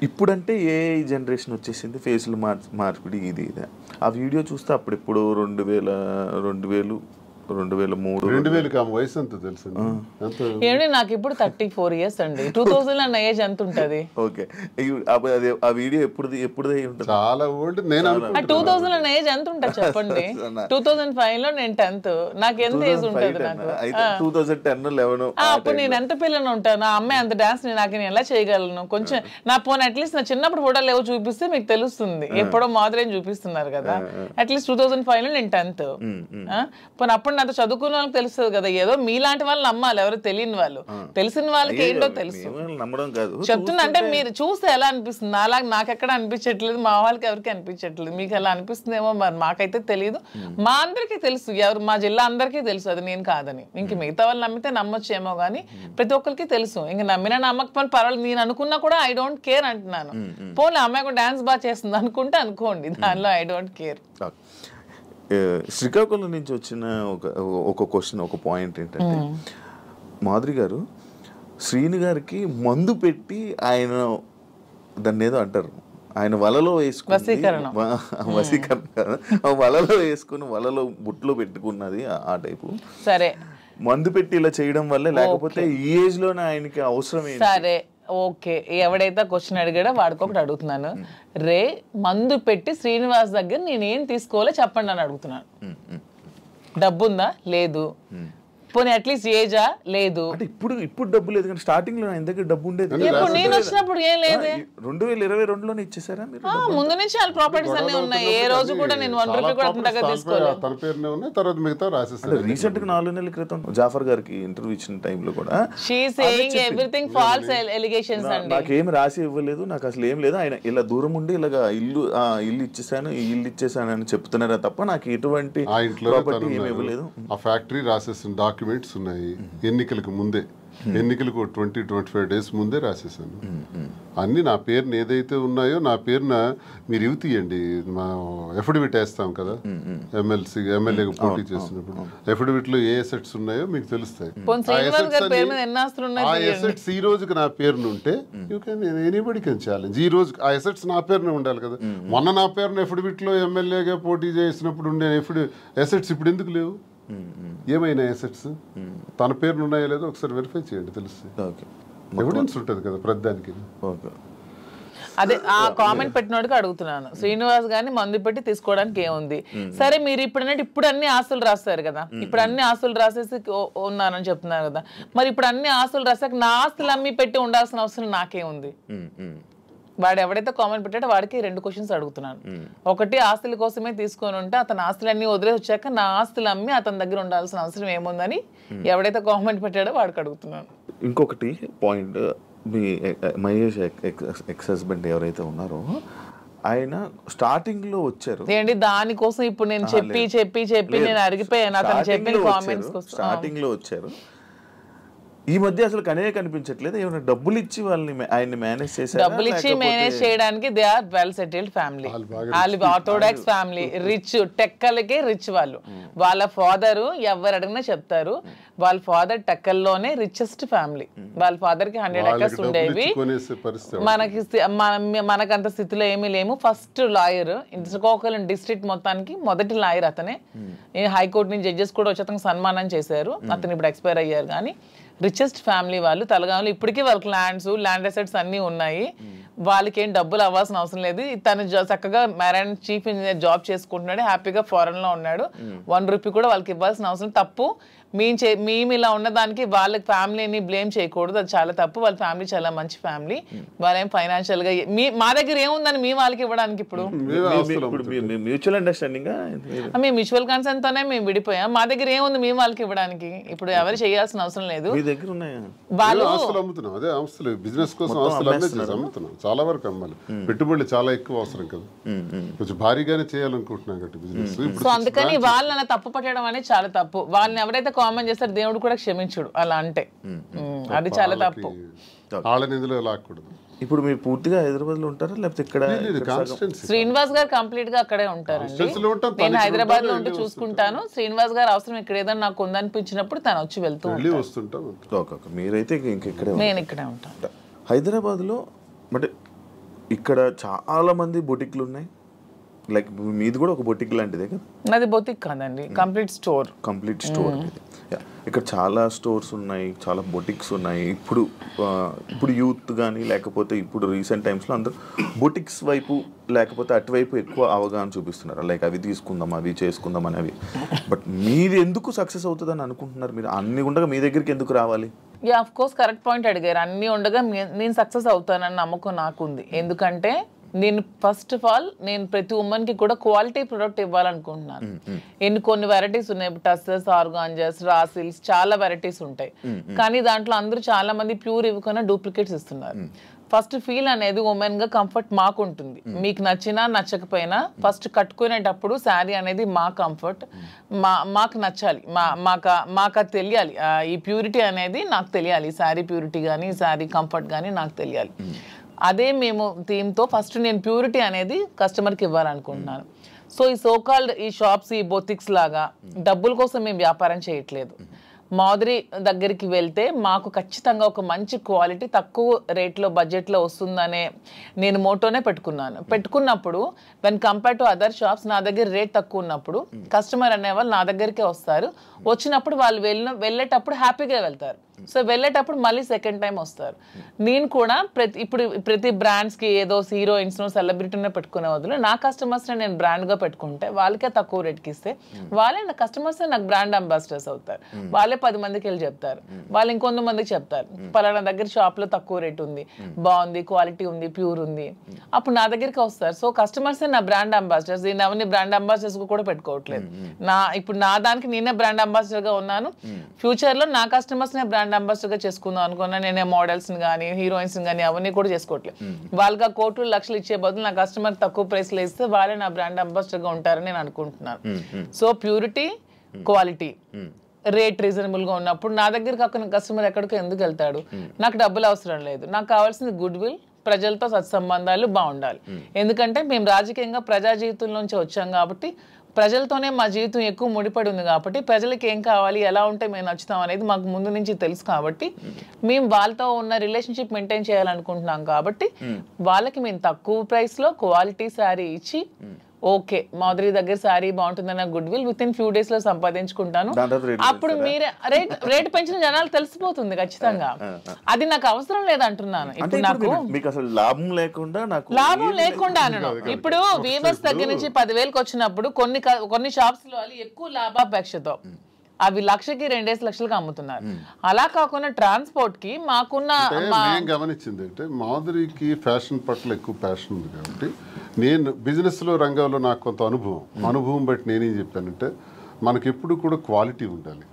ఇప్పుడంటే ఏ జనరేషన్ వచ్చేసింది, ఫేస్లు మార్పిడి ఇది ఇదే. ఆ వీడియో చూస్తే అప్పుడెప్పుడు 2003 2000 వయసు ఎంత తెలుసు? ఏమండి నాకు ఇప్పుడు 34 years అండి. 2000 అన్న ఏజ్ ఎంత ఉంటది? ఓకే, ఆ వీడియో ఎప్పుడు చాలా ఓల్డ్. నేను 2000 అన్న ఏజ్ ఎంత ఉంటుంది చెప్పండి? 2005 లో నేను 10th. నాకు ఎంత ఏజ్ ఉంటుంది? నాకు 2010-11 అప్పుడు నేను ఎంత పిల్లని ఉంటాను. ఆ అమ్మాయి అంత డాన్స్ నాకు నేను ఎలా చేయగలను? కొంచెం నా పోనీ అట్లీస్ట్ నా చిన్నప్పుడు ఫోటోలు ఏవో చూపిస్తే మీకు తెలుస్తుంది. ఎప్పుడో మాదిరి చూపిస్తున్నారు కదా. అట్లీస్ట్ 2005 లో నేను 10th. పోనీ అప్పుడు నాతో చదువుకున్న వాళ్ళకి తెలుస్తుంది కదా. ఏదో మీలాంటి వాళ్ళు నమ్మాలి, ఎవరు తెలియని వాళ్ళు. తెలిసిన వాళ్ళకి ఏంటో తెలుసు. చెప్తున్నా అంటే మీరు చూస్తే ఎలా అనిపిస్తుంది? అలాగే నాకు ఎక్కడ అనిపించట్లేదు, మా వాళ్ళకి ఎవరికి అనిపించట్లేదు. మీకు ఎలా అనిపిస్తుందేమో మరి, మాకైతే తెలియదు. మా అందరికీ తెలుసు, ఎవరు మా జిల్లా అందరికీ తెలుసు అది నేను కాదని. ఇంక మిగతా వాళ్ళు నమ్మితే నమ్మొచ్చేమో కానీ ప్రతి ఒక్కరికి తెలుసు. ఇంక నమ్మినా నమ్మకపోయినా పర్వాలేదు, నేను అనుకున్నా కూడా ఐ డోంట్ కేర్ అంటున్నాను. పోనీ అమ్మాయి కూడా డాన్స్ బాగా చేస్తుంది అనుకుంటే అనుకోండి, దానిలో ఐ డోంట్ కేర్. శ్రీకాకుళం నుంచి వచ్చిన ఒక క్వశ్చన్, ఒక పాయింట్ ఏంటంటే, మాధురి గారు శ్రీని గారికి మందు పెట్టి ఆయన దాన్ని ఏదో అంటారు, ఆయన వలలో వేసుకుని వలలో వేసుకుని వలలో బుట్లో పెట్టుకున్నది ఆ టైపు. సరే, మందు పెట్టి ఇలా చేయడం వల్ల, లేకపోతే ఈ ఏజ్ లోనే ఆయనకి అవసరం ఏంటి? సరే ఓకే, ఎవడైతే క్వశ్చన్ అడిగాడో వాడికి ఒకటి అడుగుతున్నాను. మందు పెట్టి శ్రీనివాస్ దగ్గర నేనేం తీసుకోవాలో చెప్పండి అని అడుగుతున్నాను. డబ్బుందా? లేదు. పోనీ అట్లీస్ట్ ఏజా లేదు. అంటే ఇప్పుడు డబ్బు లేదు కానీ స్టార్టింగ్ లో ఆయన దగ్గర డబ్బు ఉండేది. ఇప్పుడు నేను వచ్చినప్పుడు ఏం లేదు. 2022లోనే ఇచ్చేసారా మీరు? ముందు నుంచి వాళ్ళ ప్రాపర్టీస్ అన్ని ఉన్నాయి. ఏ రోజు కూడా నేను 1 రూపీ కూడా అంతగా తీసుకోలేదు. తన పేరునే ఉన్నాయి, తర్వాత మిగతా రాసేస్తారు. రీసెంట్ గా 4 నెలల క్రితం జాఫర్ గారికి ఇంటర్వ్యూ ఇచ్చిన టైంలో కూడా she saying everything false allegations అండి. నాకేం రాసి ఇవ్వలేదు, నాకు అసలు ఏం లేదు, ఆయన ఇలా దూరం ఉండి ఇలాగా ఇల్లు ఇచ్చేసాను, ఈ ఇల్లు ఇచ్చేసాను అని చెప్తున్నారా తప్ప నాకు ఎటువంటి ప్రాపర్టీ ఏమి ఇవ్వలేదు. ఆ ఫ్యాక్టరీ రాసేసిన డాక్యుమెంట్స్ ఉన్నాయి. ఎన్నికలకు ముందే, ఎన్నికలకు 20-25 డేస్ ముందే రాసేసాను. అన్ని నా పేరున ఏదైతే ఉన్నాయో నా పేరున మీరు ఇవి తీయండి. మా ఎఫిడవిట్ వేస్తాం కదా ఎమ్మెల్యేగా పోటీ చేసినప్పుడు, ఎఫిడవిట్ లో ఏ అసెట్స్ ఉన్నాయో మీకు తెలుస్తాయి. ఆ అసెట్స్ ఈ రోజుకి నా పేరున ఉంటే you can anybody can challenge. ఈ రోజు ఆ అసెట్స్ నా పేరున ఉండాలి కదా. మొన్న నా పేరున ఎఫిడవిట్ లో ఎమ్మెల్యేగా పోటీ చేసినప్పుడు ఉండే అసెట్స్ ఇప్పుడు ఎందుకు లేవు? ఏమైనా అసెట్స్ తన పేరును ఉన్నాయో లేదో ఒకసారి వెరిఫై చేయండి, తెలుస్తుంది. ఎవిడెన్స్ ఉంటుంది కదా ప్రతిదానికి. అదే ఆ కామెంట్ పెట్టినోడికి అడుగుతున్నాను, శ్రీనివాస్ గారిని మందు పెట్టి తీసుకోవడానికి ఏముంది? సరే మీరు ఇప్పుడు అన్ని ఆస్తులు రాస్తారు కదా, ఇప్పుడు అన్ని ఆస్తులు రాసేసి ఉన్నారని చెప్తున్నారు కదా, మరి ఇప్పుడు అన్ని ఆస్తులు రాసాక నా ఆస్తులు అమ్మి పెట్టి ఉండాల్సిన అవసరం నాకేముంది? వాడు ఎవడైతే కామెంట్ పెట్టాడో వాడికి 2 క్వశ్చన్స్ అడుగుతున్నాను. ఒకటి, ఆస్తుల కోసమే తీసుకొని ఉంటే అతని ఆస్తులన్నీ వదిలేసి వచ్చాక నా ఆస్తులు అమ్మి అతని దగ్గర ఉండాల్సిన అవసరం ఏముందని ఎవడైతే కామెంట్ పెట్టాడో వాడికి అడుగుతున్నాను. ఇంకొకటి పాయింట్, మీ మహేష్ ఎక్స్ హస్బెండ్ ఎవరైతే ఉన్నారో ఆయన స్టార్టింగ్ లో వచ్చారు ఏంటి దానికోసం ఇప్పుడు నేను చెప్పి నేను అరిగిపోయాను అతను చెప్పిన కామెంట్స్ కోసం. స్టార్టింగ్ లో వచ్చారు, ఈ మధ్య అసలు కనిపించట్లేదు. ఏమైనా డబ్బులు ఇచ్చి వాళ్ళని ఆయన్ని మేనేజ్ చేశారు? డబ్బులు ఇచ్చి మేనేజ్ చేయడానికి they are well settled family. వాళ్ళు ఆర్థోడాక్స్ ఫ్యామిలీ, రిచ్, టెక్కలకే రిచ్ వాళ్ళు. వాళ్ళ ఫాదర్ ఎవరు అడిగినా చెప్తారు, వాళ్ళ ఫాదర్ టెక్కల్లోనే రిచెస్ట్ ఫ్యామిలీ. వాళ్ళ ఫాదర్ కి 100 acres ఉండేవి. మనకంత స్థితిలో ఏమీ లేము. ఫస్ట్ లాయర్ శ్రీకాకుళం డిస్ట్రిక్ట్ మొత్తానికి మొదటి లాయర్ అతనే. హైకోర్టు నుంచి జడ్జెస్ కూడా వచ్చి అతనికి సన్మానం చేశారు. అతను ఇప్పుడు ఎక్స్పైర్ అయ్యారు. కానీ రిచెస్ట్ ఫ్యామిలీ వాళ్ళు. తెలంగాణలో ఇప్పటికీ వాళ్ళకి ల్యాండ్ అసెట్స్ అన్నీ ఉన్నాయి. వాళ్ళకి ఏం డబ్బులు అవ్వాల్సిన అవసరం లేదు. తను చక్కగా మెరైన్ చీఫ్ ఇంజనీర్ జాబ్ చేసుకుంటున్నాడు, హ్యాపీగా ఫారెన్ లో ఉన్నాడు. 1 రూపీ కూడా వాళ్ళకి ఇవ్వాల్సిన అవసరం తప్పు. మేము ఇలా ఉన్నదానికి వాళ్ళ ఫ్యామిలీని బ్లేమ్ చేయకూడదు, అది చాలా తప్పు. వాళ్ళ ఫ్యామిలీ చాలా మంచి ఫ్యామిలీ. వాళ్ళేం ఫైనాన్షియల్ గా మా దగ్గర ఏముందని మీ వాళ్ళకి ఇవ్వడానికి? ఇప్పుడు మ్యూచువల్ అండర్స్టాండింగ్, మేము మ్యూచువల్ కన్సర్న్ తోనే మేము విడిపోయాం. మా దగ్గర ఏముంది మీ వాళ్ళకి ఇవ్వడానికి? ఇప్పుడు ఎవరు చేయాల్సిన అవసరం లేదు. వాళ్ళు బిజినెస్ కోసం అమ్ముతున్నాం, చాలా వరకు అమ్మాలి. పెట్టుబడులు చాలా ఎక్కువ అవసరం కదా, కొంచెం భారీగానే చేయాలనుకుంటున్నాం కాబట్టి బిజినెస్. సో అందుకని వాళ్ళని తప్పు పట్టడం అనేది చాలా తప్పు. వాళ్ళని ఎవరైతే కామెంట్ చేస్తారు దేవుడు కూడా క్షమించుడు అలా అంటే, అది చాలా తప్పు. వాళ్ళని ఇందులో లాక్కూడదు. ఇప్పుడు మీరు పూర్తిగా హైదరాబాద్ లో ఉంటారా లేకపోతే ఇక్కడ? శ్రీనివాస్ గారు కంప్లీట్ గా అక్కడే ఉంటారండి. నేను హైదరాబాద్ లో ఉంటూ చూసుకుంటాను. శ్రీనివాస్ గారు అవసరం ఇక్కడ ఏదైనా నాకు ఉందనిపించినప్పుడు తను వచ్చి వెళ్తూ ఉంటాను. మీరైతే ఇంకెక్కడే? నేను ఇక్కడే ఉంటాను హైదరాబాద్ లో. అంటే ఇక్కడ చాలా మంది బొటిక్లు ఉన్నాయి, లైక్ మీది కూడా ఒక బొటిక్ లాంటిదే కదా? నాది బొటిక్ కాదండి, కంప్లీట్ స్టోర్. ఇక్కడ చాలా స్టోర్స్ ఉన్నాయి, చాలా బొటిక్స్ ఉన్నాయి. ఇప్పుడు యూత్ కానీ లేకపోతే ఇప్పుడు రీసెంట్ టైమ్స్లో అందరూ బొటిక్స్ వైపు లేకపోతే అటువైపు ఎక్కువ అవగాహన చూపిస్తున్నారు. లైక్ అవి తీసుకుందాం, అవి చేసుకుందాం అనేవి. బట్ మీది ఎందుకు సక్సెస్ అవుతుందని అనుకుంటున్నారు? మీరు అన్ని ఉండగా మీ దగ్గరికి ఎందుకు రావాలి? ఆఫ్ కోర్స్ కరెక్ట్ పాయింట్ అడిగారు. అన్ని ఉండగా నేను సక్సెస్ అవుతానని నమ్మకం నాకుంది. ఎందుకంటే నేను ఫస్ట్ ఆఫ్ ఆల్ నేను ప్రతి ఉమెన్ కి కూడా క్వాలిటీ ప్రొడక్ట్ ఇవ్వాలనుకుంటున్నాను. కొన్ని వెరైటీస్ ఉన్నాయి, టస్సెస్, ఆర్గాంజాస్, రాసిల్స్, చాలా వెరైటీస్ ఉంటాయి. కానీ దాంట్లో అందరూ చాలా మంది ప్యూర్ ఇవ్వకుండా డూప్లికేట్స్ ఇస్తున్నారు. ఫస్ట్ ఫీల్ అనేది ఉమెన్ గా కంఫర్ట్ మాకు ఉంటుంది. మీకు నచ్చినా నచ్చకపోయినా ఫస్ట్ కట్టుకునేటప్పుడు శారీ అనేది మా కంఫర్ట్, మాకు నచ్చాలి, మాకు తెలియాలి. ఈ ప్యూరిటీ అనేది నాకు తెలియాలి. శారీ ప్యూరిటీ కానీ శారీ కంఫర్ట్ కానీ నాకు తెలియాలి. అదే మేము థీమ్తో ఫస్ట్ నేను ప్యూరిటీ అనేది కస్టమర్కి ఇవ్వాలనుకుంటున్నాను. సో ఈ సోకాల్డ్ ఈ షాప్స్, ఈ బొటిక్స్ లాగా డబ్బుల కోసం మేము వ్యాపారం చేయట్లేదు. మాధురి దగ్గరికి వెళ్తే మాకు ఖచ్చితంగా ఒక మంచి క్వాలిటీ తక్కువ రేట్లో బడ్జెట్లో వస్తుందనే నేను మోటోనే పెట్టుకున్నప్పుడు when compare to other shops నా దగ్గర రేట్ తక్కువ ఉన్నప్పుడు కస్టమర్ అనేవాళ్ళు నా దగ్గరికే వస్తారు. వచ్చినప్పుడు వాళ్ళు వెళ్ళేటప్పుడు హ్యాపీగా వెళ్తారు. సో వెళ్ళేటప్పుడు మళ్ళీ సెకండ్ టైం వస్తారు. నేను కూడా ప్రతి బ్రాండ్స్కి ఏదో హీరోయిన్స్ను సెలబ్రిటీనే పెట్టుకునే వదిలే నా కస్టమర్స్ని నేను బ్రాండ్గా పెట్టుకుంటే వాళ్ళకే తక్కువ రేట్కి ఇస్తే వాళ్ళే నా కస్టమర్స్ నాకు బ్రాండ్ అంబాసిడర్స్ అవుతారు. వాళ్ళే 10 మందికి వెళ్ళి చెప్తారు, వాళ్ళు ఇంకొంతమందికి చెప్తారు పలానా దగ్గర షాప్లో తక్కువ రేట్ ఉంది, బాగుంది, క్వాలిటీ ఉంది, ప్యూర్ ఉంది, అప్పుడు నా దగ్గరికి వస్తారు. సో కస్టమర్స్ నా బ్రాండ్ అంబాసిడర్స్. నేను ఎవరిని బ్రాండ్ అంబాసిడర్స్ కూడా పెట్టుకోవట్లేదు. ఇప్పుడు నా దానికి నేనే బ్రాండ్ అంబాసిడర్ గా ఉన్నాను. ఫ్యూచర్ లో నా కస్టమర్స్ నే బ్రాండ్ అంబాసిడర్ గా చేసుకుందాం అనుకున్నా. నేనే మోడల్స్ కానీ హీరోయిన్స్ కానీ అవన్నీ కూడా చేసుకోవట్లేదు. వాళ్ళకి కోట్లు లక్షలు ఇచ్చే బదులు నా కస్టమర్ తక్కువ ప్రైస్ లో ఇస్తే వాళ్ళే నా బ్రాండ్ అంబాసిడర్ గా ఉంటారని నేను అనుకుంటున్నాను. So purity, quality, rate reasonable గా ఉన్నప్పుడు నా దగ్గర కాకుండా కస్టమర్ ఎక్కడికి ఎందుకు వెళ్తాడు? నాకు డబ్బులు అవసరం లేదు, నాకు కావాల్సింది గుడ్ విల్, ప్రజలతో సత్సంబంధాలు బాగుండాలి. ఎందుకంటే మేము రాజకీయంగా ప్రజా జీవితంలోంచి వచ్చాం కాబట్టి ప్రజలతోనే మా జీవితం ఎక్కువ ముడిపడి ఉంది కాబట్టి ప్రజలకి ఏం కావాలి, ఎలా ఉంటే మేము నచ్చుతాం అనేది మాకు ముందు నుంచి తెలుసు కాబట్టి మేము వాళ్ళతో ఉన్న రిలేషన్షిప్ మెయింటైన్ చేయాలనుకుంటున్నాం కాబట్టి వాళ్ళకి మేము తక్కువ ప్రైస్లో క్వాలిటీ శారీ ఇచ్చి ఓకే మాధురి దగ్గర శారీ బాగుంటుందన్న good will with in few days లో సంపాదించుకుంటాను. అప్పుడు మీరే రేట్ పెంచిన జనాలు తెలిసిపోతుంది ఖచ్చితంగా. అది నాకు అవసరం లేదంటున్నాను. ఇప్పుడు నాకు అసలు లాభం లేకుండా ఇప్పుడు వీవర్స్ దగ్గర నుంచి 10,000కి వచ్చినప్పుడు కొన్ని షాప్స్ లో ఎక్కువ లాభాపేక్షతో అవి 1,00,000కి 2 లక్షలకి అమ్ముతున్నారు. అలా కాకుండా ట్రాన్స్పోర్ట్ కి మాకున్న గమనించింది అంటే మాధురికి ఫ్యాషన్ పట్ల ఎక్కువ ప్యాషన్ ఉంది కాబట్టి నేను బిజినెస్ లో రంగంలో నాకు కొంత అనుభవం బట్టి నేనేం చెప్పానంటే మనకి ఎప్పుడు కూడా క్వాలిటీ ఉండాలి,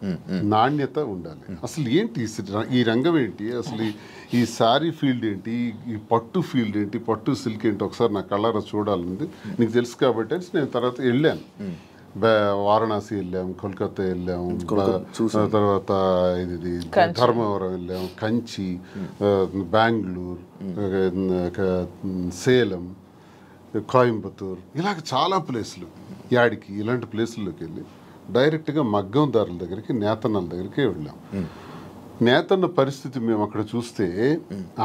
నాణ్యత ఉండాలి. అసలు ఏంటి ఈ రంగం ఏంటి, అసలు ఈ శారీ ఫీల్డ్ ఏంటి, ఈ పట్టు ఫీల్డ్ ఏంటి, పట్టు సిల్క్ ఏంటి ఒకసారి నా కళ్ళారా చూడాలని నీకు తెలుసు కాబట్టి నేను తర్వాత వెళ్ళాను. వారణాసి వెళ్ళాము, కోల్కతా వెళ్ళాము, తర్వాత ఇది ధర్మవరం వెళ్ళాము, కంచి, బెంగళూరు, సేలం, కోయంబత్తూర్, ఇలాగ చాలా ప్లేసులు, యాడికి ఇలాంటి ప్లేసుల్లోకి వెళ్ళి డైరెక్ట్గా మగ్గందారుల దగ్గరికి, నేతన్నల దగ్గరికి వెళ్ళాం. నేతన్న పరిస్థితి మేము అక్కడ చూస్తే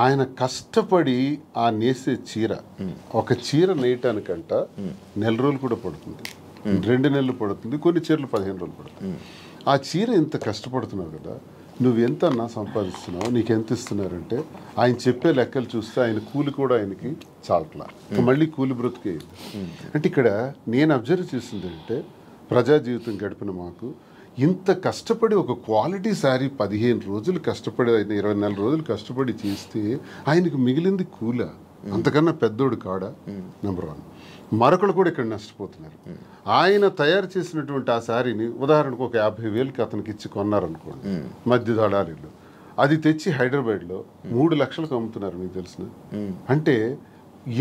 ఆయన కష్టపడి ఆ నేసే చీర, ఒక చీర నేయటానికంట 1 నెల రోజులు కూడా పడుతుంది, 2 నెలలు పడుతుంది, కొన్ని చీరలు 15 రోజులు పడుతుంది. ఆ చీర ఇంత కష్టపడుతున్నావు కదా, నువ్వెంత అన్నా సంపాదిస్తున్నావు, నీకెంత ఇస్తున్నారంటే ఆయన చెప్పే లెక్కలు చూస్తే ఆయన కూలి కూడా ఆయనకి చాలట్లా, మళ్ళీ కూలి బ్రతికే. అంటే ఇక్కడ నేను అబ్జర్వ్ చేసింది అంటే ప్రజా జీవితం గడిపిన మాకు ఇంత కష్టపడి ఒక క్వాలిటీ శారీ 15 రోజులు కష్టపడి 24 రోజులు కష్టపడి చేస్తే ఆయనకు మిగిలింది కూల, అంతకన్నా పెద్దోడు కాడా? నెంబర్ 1. మరొకరు కూడా ఇక్కడ నష్టపోతున్నారు. ఆయన తయారు చేసినటువంటి ఆ శారీని ఉదాహరణకు ఒక 50,000కి అతనికి ఇచ్చి కొన్నారనుకోండి మధ్య దళారీలో, అది తెచ్చి హైదరాబాద్లో 3 లక్షలకు అమ్ముతున్నారు. మీకు తెలిసిన అంటే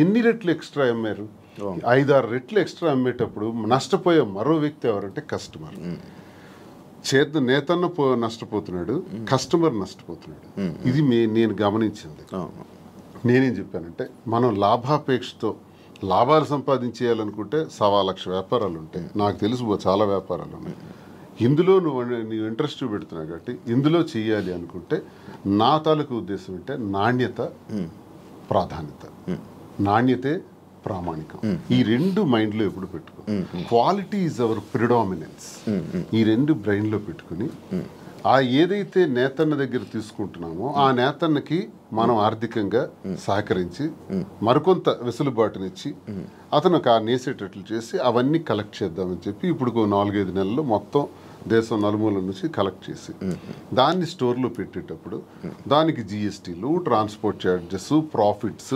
ఎన్ని రెట్లు ఎక్స్ట్రా అమ్మారు? 5-6 రెట్లు ఎక్స్ట్రా అమ్మేటప్పుడు నష్టపోయే మరో వ్యక్తి ఎవరంటే కస్టమర్. నేతన్న నష్టపోతున్నాడు, కస్టమర్ నష్టపోతున్నాడు. ఇది నేను గమనించింది. నేనేం చెప్పానంటే మనం లాభాపేక్షతో లాభాలు సంపాదించేయాలనుకుంటే 1,00,000 వ్యాపారాలు ఉంటాయి. నాకు తెలుసు చాలా వ్యాపారాలు ఉన్నాయి. ఇందులో నువ్వు ఇంట్రెస్ట్ పెడుతున్నావు కాబట్టి ఇందులో చెయ్యాలి అనుకుంటే నా తాలూకు ఉద్దేశం అంటే నాణ్యత, ప్రాధాన్యత. నాణ్యతే ప్రామాణికం. ఈ 2 మైండ్లో ఎప్పుడు పెట్టుకో. Quality is our predominance. ఈ 2 బ్రెయిన్లో పెట్టుకుని ఆ ఏదైతే నేతన్న దగ్గర తీసుకుంటున్నామో ఆ నేతన్నకి మనం ఆర్థికంగా సహకరించి మరికొంత వెసులుబాటునిచ్చి అతను ఆ నేసేటట్లు చేసి అవన్నీ కలెక్ట్ చేద్దామని చెప్పి ఇప్పుడు 4-5 నెలల్లో మొత్తం దేశం నలుమూల నుంచి కలెక్ట్ చేసి దాన్ని స్టోర్లో పెట్టేటప్పుడు దానికి జిఎస్టీలు, ట్రాన్స్పోర్ట్ ఛార్జెస్, ప్రాఫిట్స్,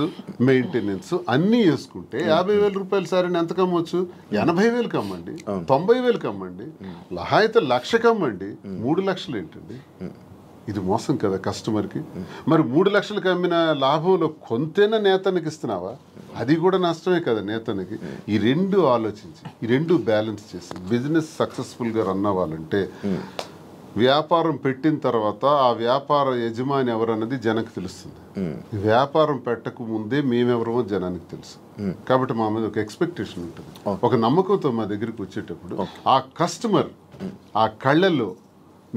మెయింటెనెన్స్ అన్నీ వేసుకుంటే 50,000 రూపాయల సారీని ఎంత కమ్మొచ్చు? 80,000కి అమ్మండి, 90,000కి అమ్మండి, అయితే 1,00,000కి అమ్మండి. 3 లక్షలు ఏంటండి? ఇది మోసం కదా కస్టమర్కి. మరి 3 లక్షలకు అమ్మిన లాభంలో కొంతైనా నేతనికి ఇస్తున్నావా? అది కూడా నష్టమే కదా నేతనికి. ఈ 2 ఆలోచించి ఈ 2 బ్యాలెన్స్ చేసి బిజినెస్ సక్సెస్ఫుల్గా రన్ అవ్వాలంటే వ్యాపారం పెట్టిన తర్వాత ఆ వ్యాపార యజమాని ఎవరన్నది జనానికి తెలుస్తుంది. వ్యాపారం పెట్టక ముందే మేమెవరమో జనానికి తెలుసు. కాబట్టి మా మీద ఒక ఎక్స్పెక్టేషన్ ఉంటుంది, ఒక నమ్మకంతో మా దగ్గరికి వచ్చేటప్పుడు ఆ కస్టమర్ ఆ కళ్ళల్లో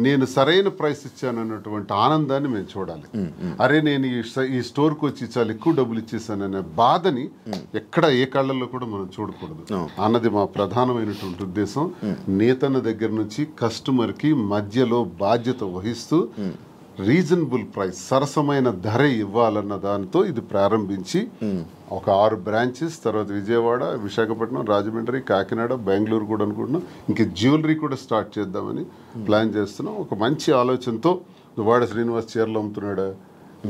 నేను సరైన ప్రైస్ ఇచ్చాను అన్నటువంటి ఆనందాన్ని మేము చూడాలి. అరే నేను ఈ స్టోర్కి వచ్చి చాలా ఎక్కువ డబ్బులు ఇచ్చేసాననే బాధని ఎక్కడ ఏ కళ్ళల్లో కూడా మనం చూడకూడదు అన్నది మా ప్రధానమైనటువంటి ఉద్దేశం. నేతన్న దగ్గర నుంచి కస్టమర్కి మధ్యలో బాధ్యత వహిస్తూ రీజనబుల్ ప్రైస్, సరసమైన ధర ఇవ్వాలన్న దానితో ఇది ప్రారంభించి ఒక 6 బ్రాంచెస్, తర్వాత విజయవాడ, విశాఖపట్నం, రాజమండ్రి, కాకినాడ, బెంగళూరు కూడా అనుకుంటున్నాం. ఇంక జ్యువెలరీ కూడా స్టార్ట్ చేద్దామని ప్లాన్ చేస్తున్నాం. ఒక మంచి ఆలోచనతో దువ్వాడ శ్రీనివాస్ చీరలు అమ్ముతున్నాడా,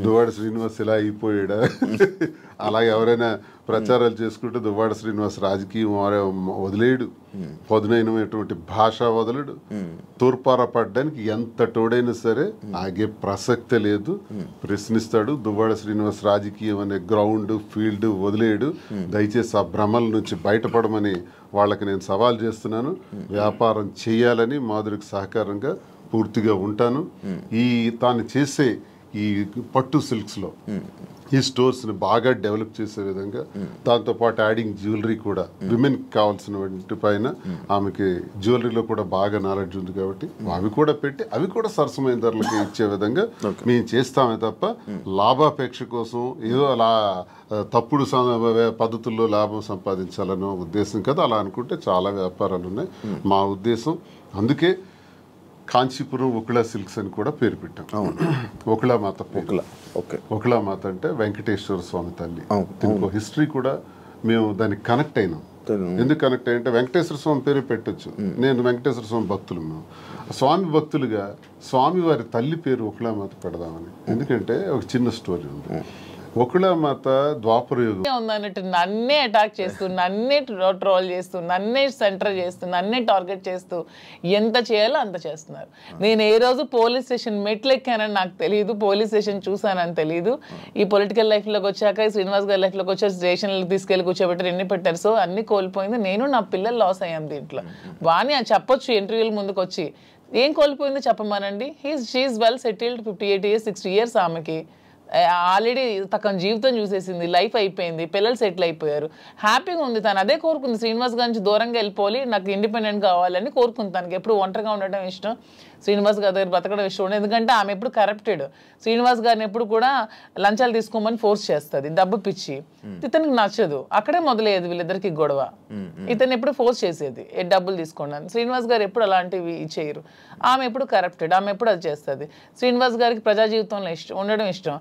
దువ్వాడ శ్రీనివాస్ ఇలా అయిపోయాడా, అలాగే ఎవరైనా ప్రచారాలు చేసుకుంటే దువ్వాడ శ్రీనివాస్ రాజకీయం వదిలేడు, పదునైనటువంటి భాష వదలడు, తూర్పార పడ్డానికి ఎంత తోడైనా సరే ఆగే ప్రసక్తే లేదు, ప్రశ్నిస్తాడు. దువ్వాడ శ్రీనివాస్ రాజకీయం అనే గ్రౌండ్ ఫీల్డ్ వదిలేడు. దయచేసి ఆ భ్రమల నుంచి బయటపడమని వాళ్ళకి నేను సవాల్ చేస్తున్నాను. వ్యాపారం చేయాలని మాధురికి సహకారంగా పూర్తిగా ఉంటాను. తాను చేసే ఈ పట్టు సిల్క్స్లో ఈ స్టోర్స్ని బాగా డెవలప్ చేసే విధంగా, దాంతోపాటు యాడింగ్ జ్యువెలరీ కూడా, విమెన్కి కావాల్సిన వాటి పైన ఆమెకి జ్యువెలరీలో కూడా బాగా నాలెడ్జ్ ఉంది కాబట్టి అవి కూడా పెట్టి అవి కూడా సరసమైన ధరలకి ఇచ్చే విధంగా మేము చేస్తామే తప్ప లాభాపేక్ష కోసం ఏదో అలా తప్పుడు పద్ధతుల్లో లాభం సంపాదించాలనే ఉద్దేశం కదా. అలా అనుకుంటే చాలా వ్యాపారాలు ఉన్నాయి. మా ఉద్దేశం అందుకే కాంచీపురం ఒకుళా సిల్క్స్ అని కూడా పేరు పెట్టాం. ఒకుళామాత, ఒకుళామాత అంటే వెంకటేశ్వర స్వామి తల్లి. దీనికి హిస్టరీ కూడా మేము దానికి కనెక్ట్ అయినాం. ఎందుకు కనెక్ట్ అయ్యంటే వెంకటేశ్వర స్వామి పేరు పెట్టచ్చు. నేను వెంకటేశ్వర స్వామి భక్తులు, మేము స్వామి భక్తులుగా స్వామి వారి తల్లి పేరు ఒకుళామాత పెడదామని. ఎందుకంటే ఒక చిన్న స్టోరీ ఉంది. ఒకుళామాత ద్వాపర యుగం ఉందన్నట్టు నన్నే అటాక్ చేస్తూ, నన్నే ట్రోల్ చేస్తూ, నన్నే సెంటర్ చేస్తూ, నన్నే టార్గెట్ చేస్తూ ఎంత చేయాలో అంత చేస్తున్నారు. నేను ఏ రోజు పోలీస్ స్టేషన్ మెట్లు ఎక్కానని నాకు తెలియదు, పోలీస్ స్టేషన్ చూసానని తెలియదు. ఈ పొలిటికల్ లైఫ్లోకి వచ్చాక, శ్రీనివాస్ గారి లైఫ్లోకి వచ్చాక స్టేషన్లకు తీసుకెళ్ళి కూర్చోబెట్టారు, ఎన్ని పెట్టారు. సో అన్ని కోల్పోయింది నేను, నా పిల్లలు లాస్ అయ్యాం దీంట్లో. వాణి అది చెప్పొచ్చు ఇంటర్వ్యూల ముందుకు వచ్చి, ఏం కోల్పోయిందో చెప్పమానండి. She's well settled, 58 years 60 years ఆమెకి ఆల్రెడీ తన జీవితం చూసేసింది, లైఫ్ అయిపోయింది, పిల్లలు సెటిల్ అయిపోయారు, హ్యాపీగా ఉంది. తను అదే కోరుకుంది, శ్రీనివాస్ గారి నుంచి దూరంగా వెళ్ళిపోవాలి, నాకు ఇండిపెండెంట్ కావాలని కోరుకుంది. తనకి ఎప్పుడు ఒంటరిగా ఉండటం ఇష్టం, శ్రీనివాస్ గారి దగ్గర బతకడం ఇష్టం ఉండదు. ఎందుకంటే ఆమె ఎప్పుడు కరప్టెడ్, శ్రీనివాస్ గారిని ఎప్పుడు కూడా లంచాలు తీసుకోమని ఫోర్స్ చేస్తుంది, డబ్బు పిచ్చి. ఇతనికి నచ్చదు, అక్కడే మొదలయ్యేది వీళ్ళిద్దరికి గొడవ. ఇతను ఎప్పుడు ఫోర్స్ చేసేది, డబ్బులు తీసుకోండి. శ్రీనివాస్ గారు ఎప్పుడు అలాంటివి చేయరు. ఆమె ఎప్పుడు కరప్టెడ్, ఆమె ఎప్పుడు అది చేస్తుంది. శ్రీనివాస్ గారికి ప్రజా జీవితంలో ఉండడం ఇష్టం,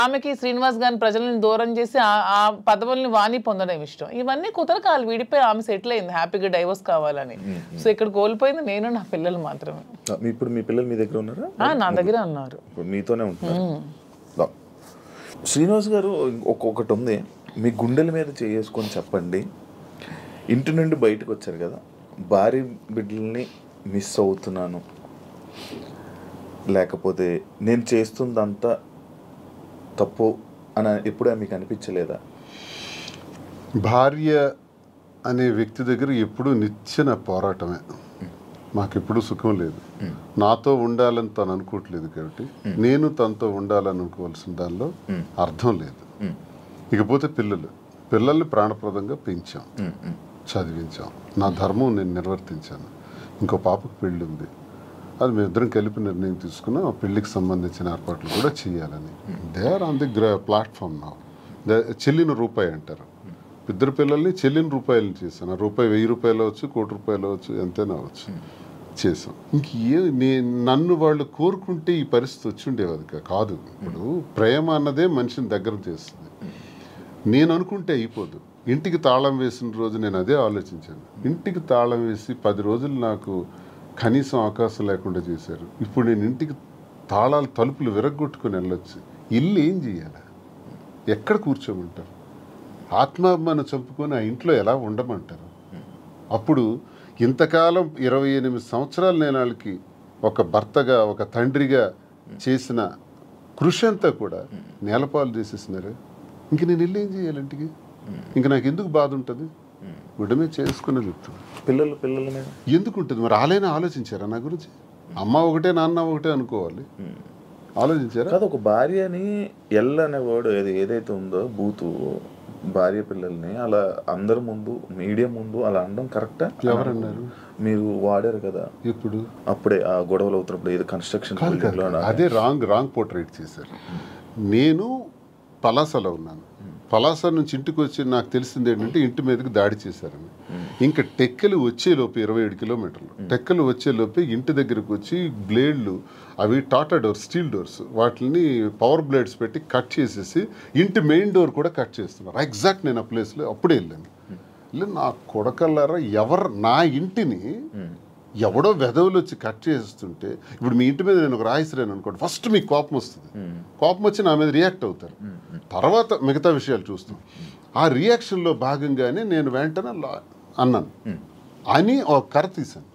ఆమెకి శ్రీనివాస్ గారిని ప్రజలను దూరం చేసి ఆ పదవుల్ని వాణి పొందడం ఇష్టం. ఇవన్నీ కుదరకాలు విడిపోయి ఆమె సెటిల్ అయింది, హ్యాపీగా డైవర్స్ కావాలని. సో ఇక్కడ కోల్పోయింది నేను, నా పిల్లలు మాత్రమే. ఇప్పుడు మీ పిల్లలు మీ దగ్గర ఉన్నారా? నా దగ్గర ఉన్నారు, మీతోనే ఉంటున్నారు. శ్రీనివాస్ గారు ఒక్కొక్కటి ఉంది, మీ గుండెల మీద చేసుకొని చెప్పండి. ఇంటి నుండి బయటకు వచ్చారు కదా, భార్య బిడ్డల్ని మిస్ అవుతున్నాను, లేకపోతే నేను చేస్తుందంతా తప్పు అని ఎప్పుడూ మీకు అనిపించలేదా? భార్య అనే వ్యక్తి దగ్గర ఎప్పుడూ నిచ్చెన పోరాటమే. మాకెప్పుడు సుఖం లేదు. నాతో ఉండాలని తను అనుకోవట్లేదు కాబట్టి నేను తనతో ఉండాలని అనుకోవాల్సిన దానిలో అర్థం లేదు. ఇకపోతే పిల్లల్ని ప్రాణప్రదంగా పెంచాం, చదివించాం, నా ధర్మం నేను నిర్వర్తించాను. ఇంకో పాపకు పెళ్ళి ఉంది, అది మేమిద్దరం కలిపి నిర్ణయం తీసుకున్నాం. ఆ పెళ్లికి సంబంధించిన ఏర్పాట్లు కూడా చేయాలని. They are on the platform నా. చెల్లిన రూపాయి అంటారు. ఇద్దరు పిల్లల్ని చెల్లిన రూపాయలని చేశాను. ఆ రూపాయి 1000 రూపాయలు అవచ్చు, 1 కోటి రూపాయలు అవచ్చు, ఎంతైనా అవచ్చు, చేసాం. నన్ను వాళ్ళు కోరుకుంటే ఈ పరిస్థితి వచ్చి ఉండేది కాదు. ఇప్పుడు ప్రేమ అన్నదే మనిషిని దగ్గర చేస్తుంది. నేను అనుకుంటే అయిపోదు. ఇంటికి తాళం వేసిన రోజు నేను అదే ఆలోచించాను. ఇంటికి తాళం వేసి 10 రోజులు నాకు కనీసం అవకాశం లేకుండా చేశారు. ఇప్పుడు నేను ఇంటికి తాళాలు తలుపులు విరగొట్టుకుని వెళ్ళొచ్చు. ఇల్లు ఏం చేయాలి? ఎక్కడ కూర్చోమంటారు? ఆత్మాభిమానం చంపుకొని ఆ ఇంట్లో ఎలా ఉండమంటారు? అప్పుడు ఇంతకాలం 28 సంవత్సరాలు నేను వాళ్ళకి ఒక భర్తగా, ఒక తండ్రిగా చేసిన కృషి అంతా కూడా నేలపాలు చేసేసినారు. ఇంక నేను ఇల్లు ఏం చేయాలి? ఇంటికి ఇంక నాకు ఎందుకు బాధ ఉంటుంది? గుడ్డమే చేసుకునే చెప్తాను. పిల్లల మీద ఎందుకు ఉంటుంది? మరి వాళ్ళైనా ఆలోచించారా నా గురించి? అమ్మ ఒకటే, నాన్న ఒకటే అనుకోవాలి. ఆలోచించారా? కాదు, ఒక భార్యని అనే వర్డ్ ఏదైతే ఉందో బూతు, భార్య పిల్లల్ని అలా అందరి ముందు, మీడియా ముందు అలా అనడం కరెక్టా? ఎవరన్నారు? మీరు వాడారు కదా ఇప్పుడు, అప్పుడే ఆ గొడవలు అవుతున్నప్పుడు ఏదో కన్స్ట్రక్షన్, అదే రాంగ్ పోర్ట్రేట్ చేశారు. నేను పలాసలో ఉన్నాను, పలాస నుంచి ఇంటికి వచ్చి నాకు తెలిసింది ఏంటంటే ఇంటి మీదకి దాడి చేశారని. ఇంకా టెక్కలు వచ్చేలోపు 27 కిలోమీటర్లు టెక్కలు వచ్చేలోపే ఇంటి దగ్గరకు వచ్చి బ్లేడ్లు, అవి టాటా డోర్స్, స్టీల్ డోర్స్, వాటిని పవర్ బ్లేడ్స్ పెట్టి కట్ చేసేసి ఇంటి మెయిన్ డోర్ కూడా కట్ చేస్తున్నారు. ఎగ్జాక్ట్ నేను ఆ ప్లేస్లో అప్పుడే వెళ్ళాను. నా కొడకల్లారా, నా ఇంటిని ఎవడో వెధవులు వచ్చి కట్ చేస్తుంటే, ఇప్పుడు మీ ఇంటి మీద నేను ఒక రాయిసిరాను అనుకోండి, ఫస్ట్ మీకు కోపం వస్తుంది. కోపం వచ్చి నా మీద రియాక్ట్ అవుతారు, తర్వాత మిగతా విషయాలు చూస్తాం. ఆ రియాక్షన్లో భాగంగానే నేను వెంటనే అన్నాను అని ఒక కర్ర తీశాను.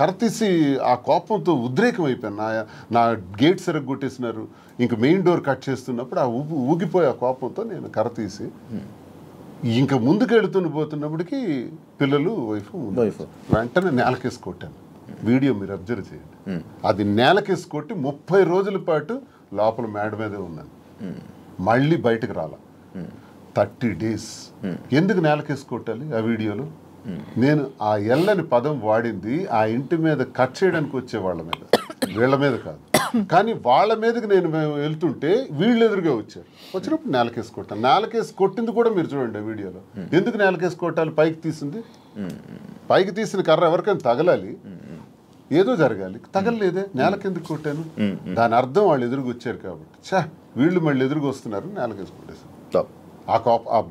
కర్ర తీసి ఆ కోపంతో ఉద్రేకం అయిపోయాను. నా గేట్ కొట్టేసినారు, ఇంక మెయిన్ డోర్ కట్ చేస్తున్నప్పుడు ఆ ఊగిపోయి ఆ కోపంతో నేను కర్ర తీసి ఇంకా ముందుకు పోతున్నప్పటికీ పిల్లలు వైఫ్ వెంటనే నేలకేసి కొట్టాను. వీడియో మీరు అబ్జర్వ్ చేయండి. అది నేలకేసి కొట్టి 30 రోజుల పాటు లోపల మేడ మీదే ఉన్నాను, మళ్ళీ బయటకు రాలా. 30 days. ఎందుకు నేలకేసి కొట్టాలి ఆ వీడియోలో? నేను ఆ ఎల్లని పదం వాడింది ఆ ఇంటి మీద కట్ చేయడానికి వచ్చే వాళ్ళ మీద, వీళ్ళ మీద కాదు. కానీ వాళ్ళ మీదకి నేను వెళ్తుంటే వీళ్ళు ఎదురుగా వచ్చినప్పుడు నేలకేసి కొట్టాను. నేలకేసి కొట్టింది కూడా మీరు చూడండి ఆ వీడియోలో. ఎందుకు నేలకేసి కొట్టాలి? పైకి తీసింది, పైకి తీసిన కర్ర ఎవరికైనా తగలాలి, ఏదో జరగాలి, తగలలేదే, నేలకెందుకు కొట్టాను? దాని అర్థం వాళ్ళు ఎదురుగా వచ్చారు కాబట్టి. వీళ్ళు మళ్ళీ ఎదురుగా వస్తున్నారు, నేలకేసి కొట్టేశాను. ఆ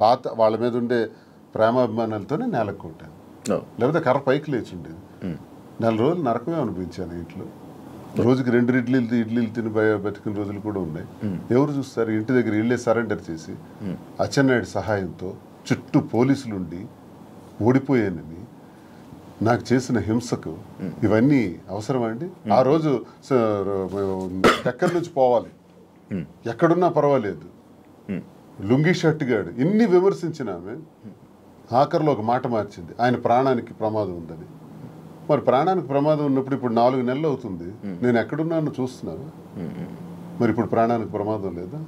బాధ వాళ్ళ మీద ఉండే ప్రేమాభిమానాలతోనే నేలకు కొట్టాను. లేకపోతే కర్ర పైకి లేచి ఉండేది. 4 రోజులు నరకమే అనిపించాను ఇంట్లో. రోజుకి 2 ఇడ్లీలు తిని బతికిన రోజులు కూడా ఉన్నాయి. ఎవరు చూస్తారు? ఇంటి దగ్గర ఇళ్ళే సరెండర్ చేసి అచ్చెన్నాయుడు సహాయంతో చుట్టూ పోలీసులు ఉండి ఓడిపోయానని నాకు చేసిన హింసకు ఇవన్నీ అవసరమా అండి? ఆ రోజు ఎక్కడి నుంచి పోవాలి, ఎక్కడున్నా పర్వాలేదు, లుంగీ షర్ట్ గాడు ఇన్ని విమర్శించిన ఆమె ఆఖరిలో ఒక మాట మార్చింది, ఆయన ప్రాణానికి ప్రమాదం ఉందని. మరి ప్రాణానికి ప్రమాదం ఉన్నప్పుడు ఇప్పుడు 4 నెలలు అవుతుంది, నేను ఎక్కడున్నానో చూస్తున్నాను. మరి ఇప్పుడు ప్రాణానికి ప్రమాదం లేదా?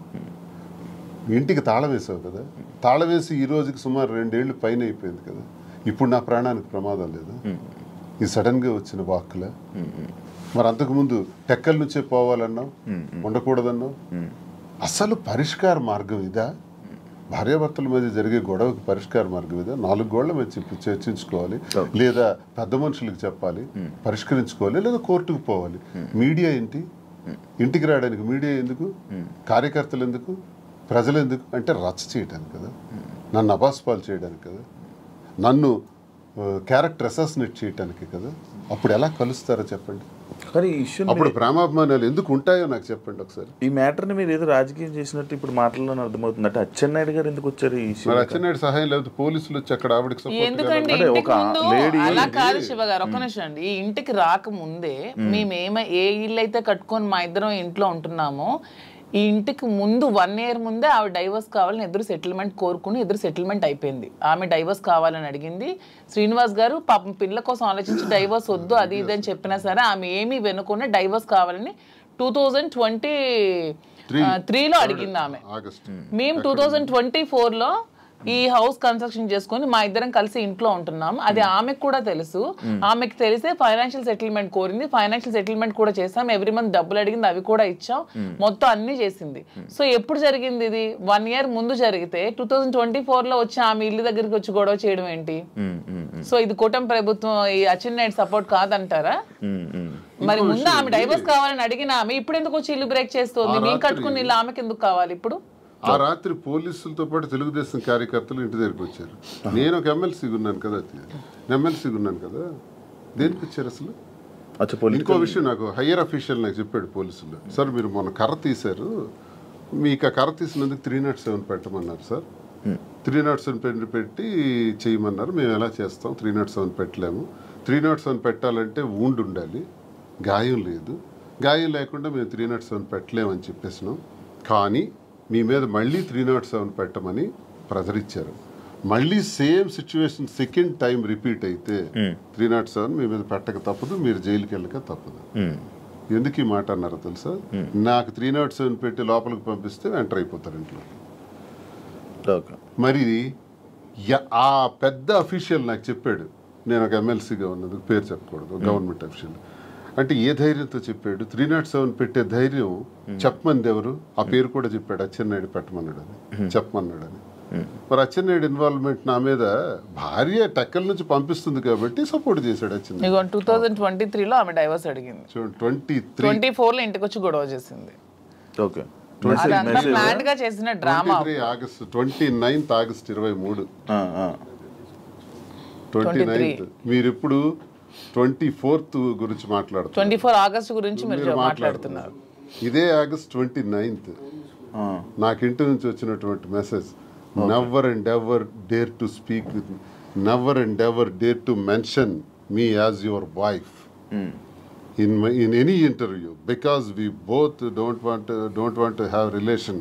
ఇంటికి తాళం వేసావు కదా, తాళం వేసి ఈ రోజుకి సుమారు 2 ఏళ్ళు పైన అయిపోయింది కదా, ఇప్పుడు నా ప్రాణానికి ప్రమాదం లేదా? ఇది సడన్గా వచ్చిన వాక్కులా? మరి అంతకుముందు టెక్కల నుంచే పోవాలన్నావు, ఉండకూడదన్నావు. అసలు పరిష్కార మార్గం ఇదా? భార్యాభర్తల మధ్య జరిగే గొడవకి పరిష్కార మార్గం ఇదా? 4 గోళ్ల మధ్య చర్చించుకోవాలి, లేదా పెద్ద మనుషులకు చెప్పాలి, పరిష్కరించుకోవాలి, లేదా కోర్టుకు పోవాలి. మీడియా ఏంటి? ఇంటికి రావడానికి మీడియా ఎందుకు? కార్యకర్తలు ఎందుకు? ప్రజలు ఎందుకు? అంటే రచ్చ చేయడానికి కదా, నన్ను అబాస్పాలు చేయడానికి కదా, నన్ను క్యారెక్టర్ అసాసినేట్ చేయడానికి కదా. అప్పుడు ఎలా కలుస్తారో చెప్పండి. కానీ ఈ ఇష్యూ అప్పుడు ప్రేమాభిమానాలు ఎందుకు ఉంటాయో నాకు చెప్పండి ఒకసారి. ఈ మ్యాటర్ని మీరు ఏదో రాజకీయం చేసినట్టు ఇప్పుడు మాటల్లో అర్థమవుతుంది. అంటే అచ్చెన్నాయుడు గారు ఎందుకు వచ్చారు ఈ ఇష్యూ? అచ్చెన్నాయుడు సహాయం లేదు, పోలీసులు వచ్చి అక్కడ ఆవిడకి ఎందుకండి అలా కాదు శివ గారు, ఒక్క నిమిషం అండి. ఈ ఇంటికి రాకముందే మేము ఏ ఇల్లు అయితే కట్టుకొని మా ఇద్దరం ఇంట్లో ఉంటున్నామో, ఈ ఇంటికి ముందు 1 year ముందే ఆవిడ డైవర్స్ కావాలని ఎదురు సెటిల్మెంట్ కోరుకుని ఎదురు సెటిల్మెంట్ అయిపోయింది. ఆమె డైవర్స్ కావాలని అడిగింది. శ్రీనివాస్ గారు పాపం పిల్ల కోసం ఆలోచించి డైవర్స్ వద్దు అది ఇది అని చెప్పినా సరే ఆమె ఏమీ వెనుకునే డైవర్స్ కావాలని 2023లో అడిగింది ఆమె. మేము 2024లో ఈ హౌస్ కన్స్ట్రక్షన్ చేసుకుని మా ఇద్దరం కలిసి ఇంట్లో ఉంటున్నాం. అది ఆమెకు కూడా తెలుసు. ఆమెకు తెలిసే ఫైనాన్షియల్ సెటిల్మెంట్ కోరింది. ఫైనాన్షియల్ సెటిల్మెంట్ కూడా చేసాం. ఎవ్రీ మంత్ డబ్బులు అడిగింది, అవి కూడా ఇచ్చాం. మొత్తం అన్ని చేసింది. సో ఎప్పుడు జరిగింది ఇది? 1 year ముందు జరిగితే 2024లో వచ్చి ఆమె ఇల్లు దగ్గరికి వచ్చి గొడవ చేయడం ఏంటి? సో ఇది కూటమి ప్రభుత్వం ఈ అచ్చెన్నాయుడు సపోర్ట్ కాదంటారా? మరి ముందు ఆమె డైవర్స్ కావాలని అడిగిన ఆమె ఇప్పుడు ఎందుకు వచ్చి ఇల్లు బ్రేక్ చేస్తుంది? మేము కట్టుకుని ఇల్లు ఆమెకి ఎందుకు కావాలి ఇప్పుడు? ఆ రాత్రి పోలీసులతో పాటు తెలుగుదేశం కార్యకర్తలు ఇంటి దగ్గరికి వచ్చారు. నేను ఒక ఎమ్మెల్సీగా ఉన్నాను కదా, దేనికి వచ్చారు అసలు? ఇంకో విషయం నాకు హయ్యర్ అఫీషియల్ నాకు చెప్పాడు పోలీసులు, సార్ మీరు మొన్న కర్ర తీశారు, మీకు ఆ కర్ర తీసినందుకు 307 పెట్టమన్నారు సార్. 307 పెట్టి చేయమన్నారు. మేము ఎలా చేస్తాం? 307 పెట్టలేము. 307 పెట్టాలంటే వూండ్ ఉండాలి, గాయం లేదు. గాయం లేకుండా మేము 307 పెట్టలేమని చెప్పేసినాం. కానీ మీ మీద మళ్ళీ 307 పెట్టమని ప్రెజర్ ఇచ్చారు. మళ్ళీ same situation second time repeat అయితే 307 మీ మీద పెట్టక తప్పదు, మీరు జైలుకి వెళ్ళక తప్పదు. ఎందుకు ఈ మాట అన్నారో తెలుసా? నాకు 307 పెట్టి లోపలికి పంపిస్తే ఎంటర్ అయిపోతారు ఇంట్లో. మరి ఆ పెద్ద అఫీషియల్ నాకు చెప్పాడు, నేను ఒక ఎమ్మెల్సీగా ఉన్నది, పేరు చెప్పకూడదు, గవర్నమెంట్ అఫీషియల్. అంటే ఏ ధైర్యంతో చెప్పాడు? 307 పెట్టే ధైర్యం చెప్పమంది ఎవరు? ఆ పేరు కూడా చెప్పాడు, అచ్చెన్నాయుడు పెట్టమన్నాడు అని, చెప్పమన్నాడు అని. మరి అచ్చెన్నాయుడు ఇన్వాల్వ్మెంట్ నా మీద భార్య టెక్కల నుంచి పంపిస్తుంది కాబట్టి సపోర్ట్ చేశాడు అచ్చెన్నాయుడు. 2023లో ఆమె డైవర్స్ అడిగింది, 24లో ఇంటికి వచ్చి గొడవ చేసింది. ఓకే, అదంతా ప్లాన్ గా చేసిన డ్రామా. ఆగస్ట్ 29 ఆగస్ట్ 23 29 మీరు ఇప్పుడు 24th గురించి మాట్లాడుతున్నారు. 24 ఆగస్ట్ గురించి మీరు మాట్లాడుతున్నారు. ఇదే ఆగస్ట్ 29 నాకు ఇంటి నుంచి వచ్చినటువంటి message, never and ever dare to speak with me, never and ever dare to mention me as your wife in any interview, because we both don't want to have relation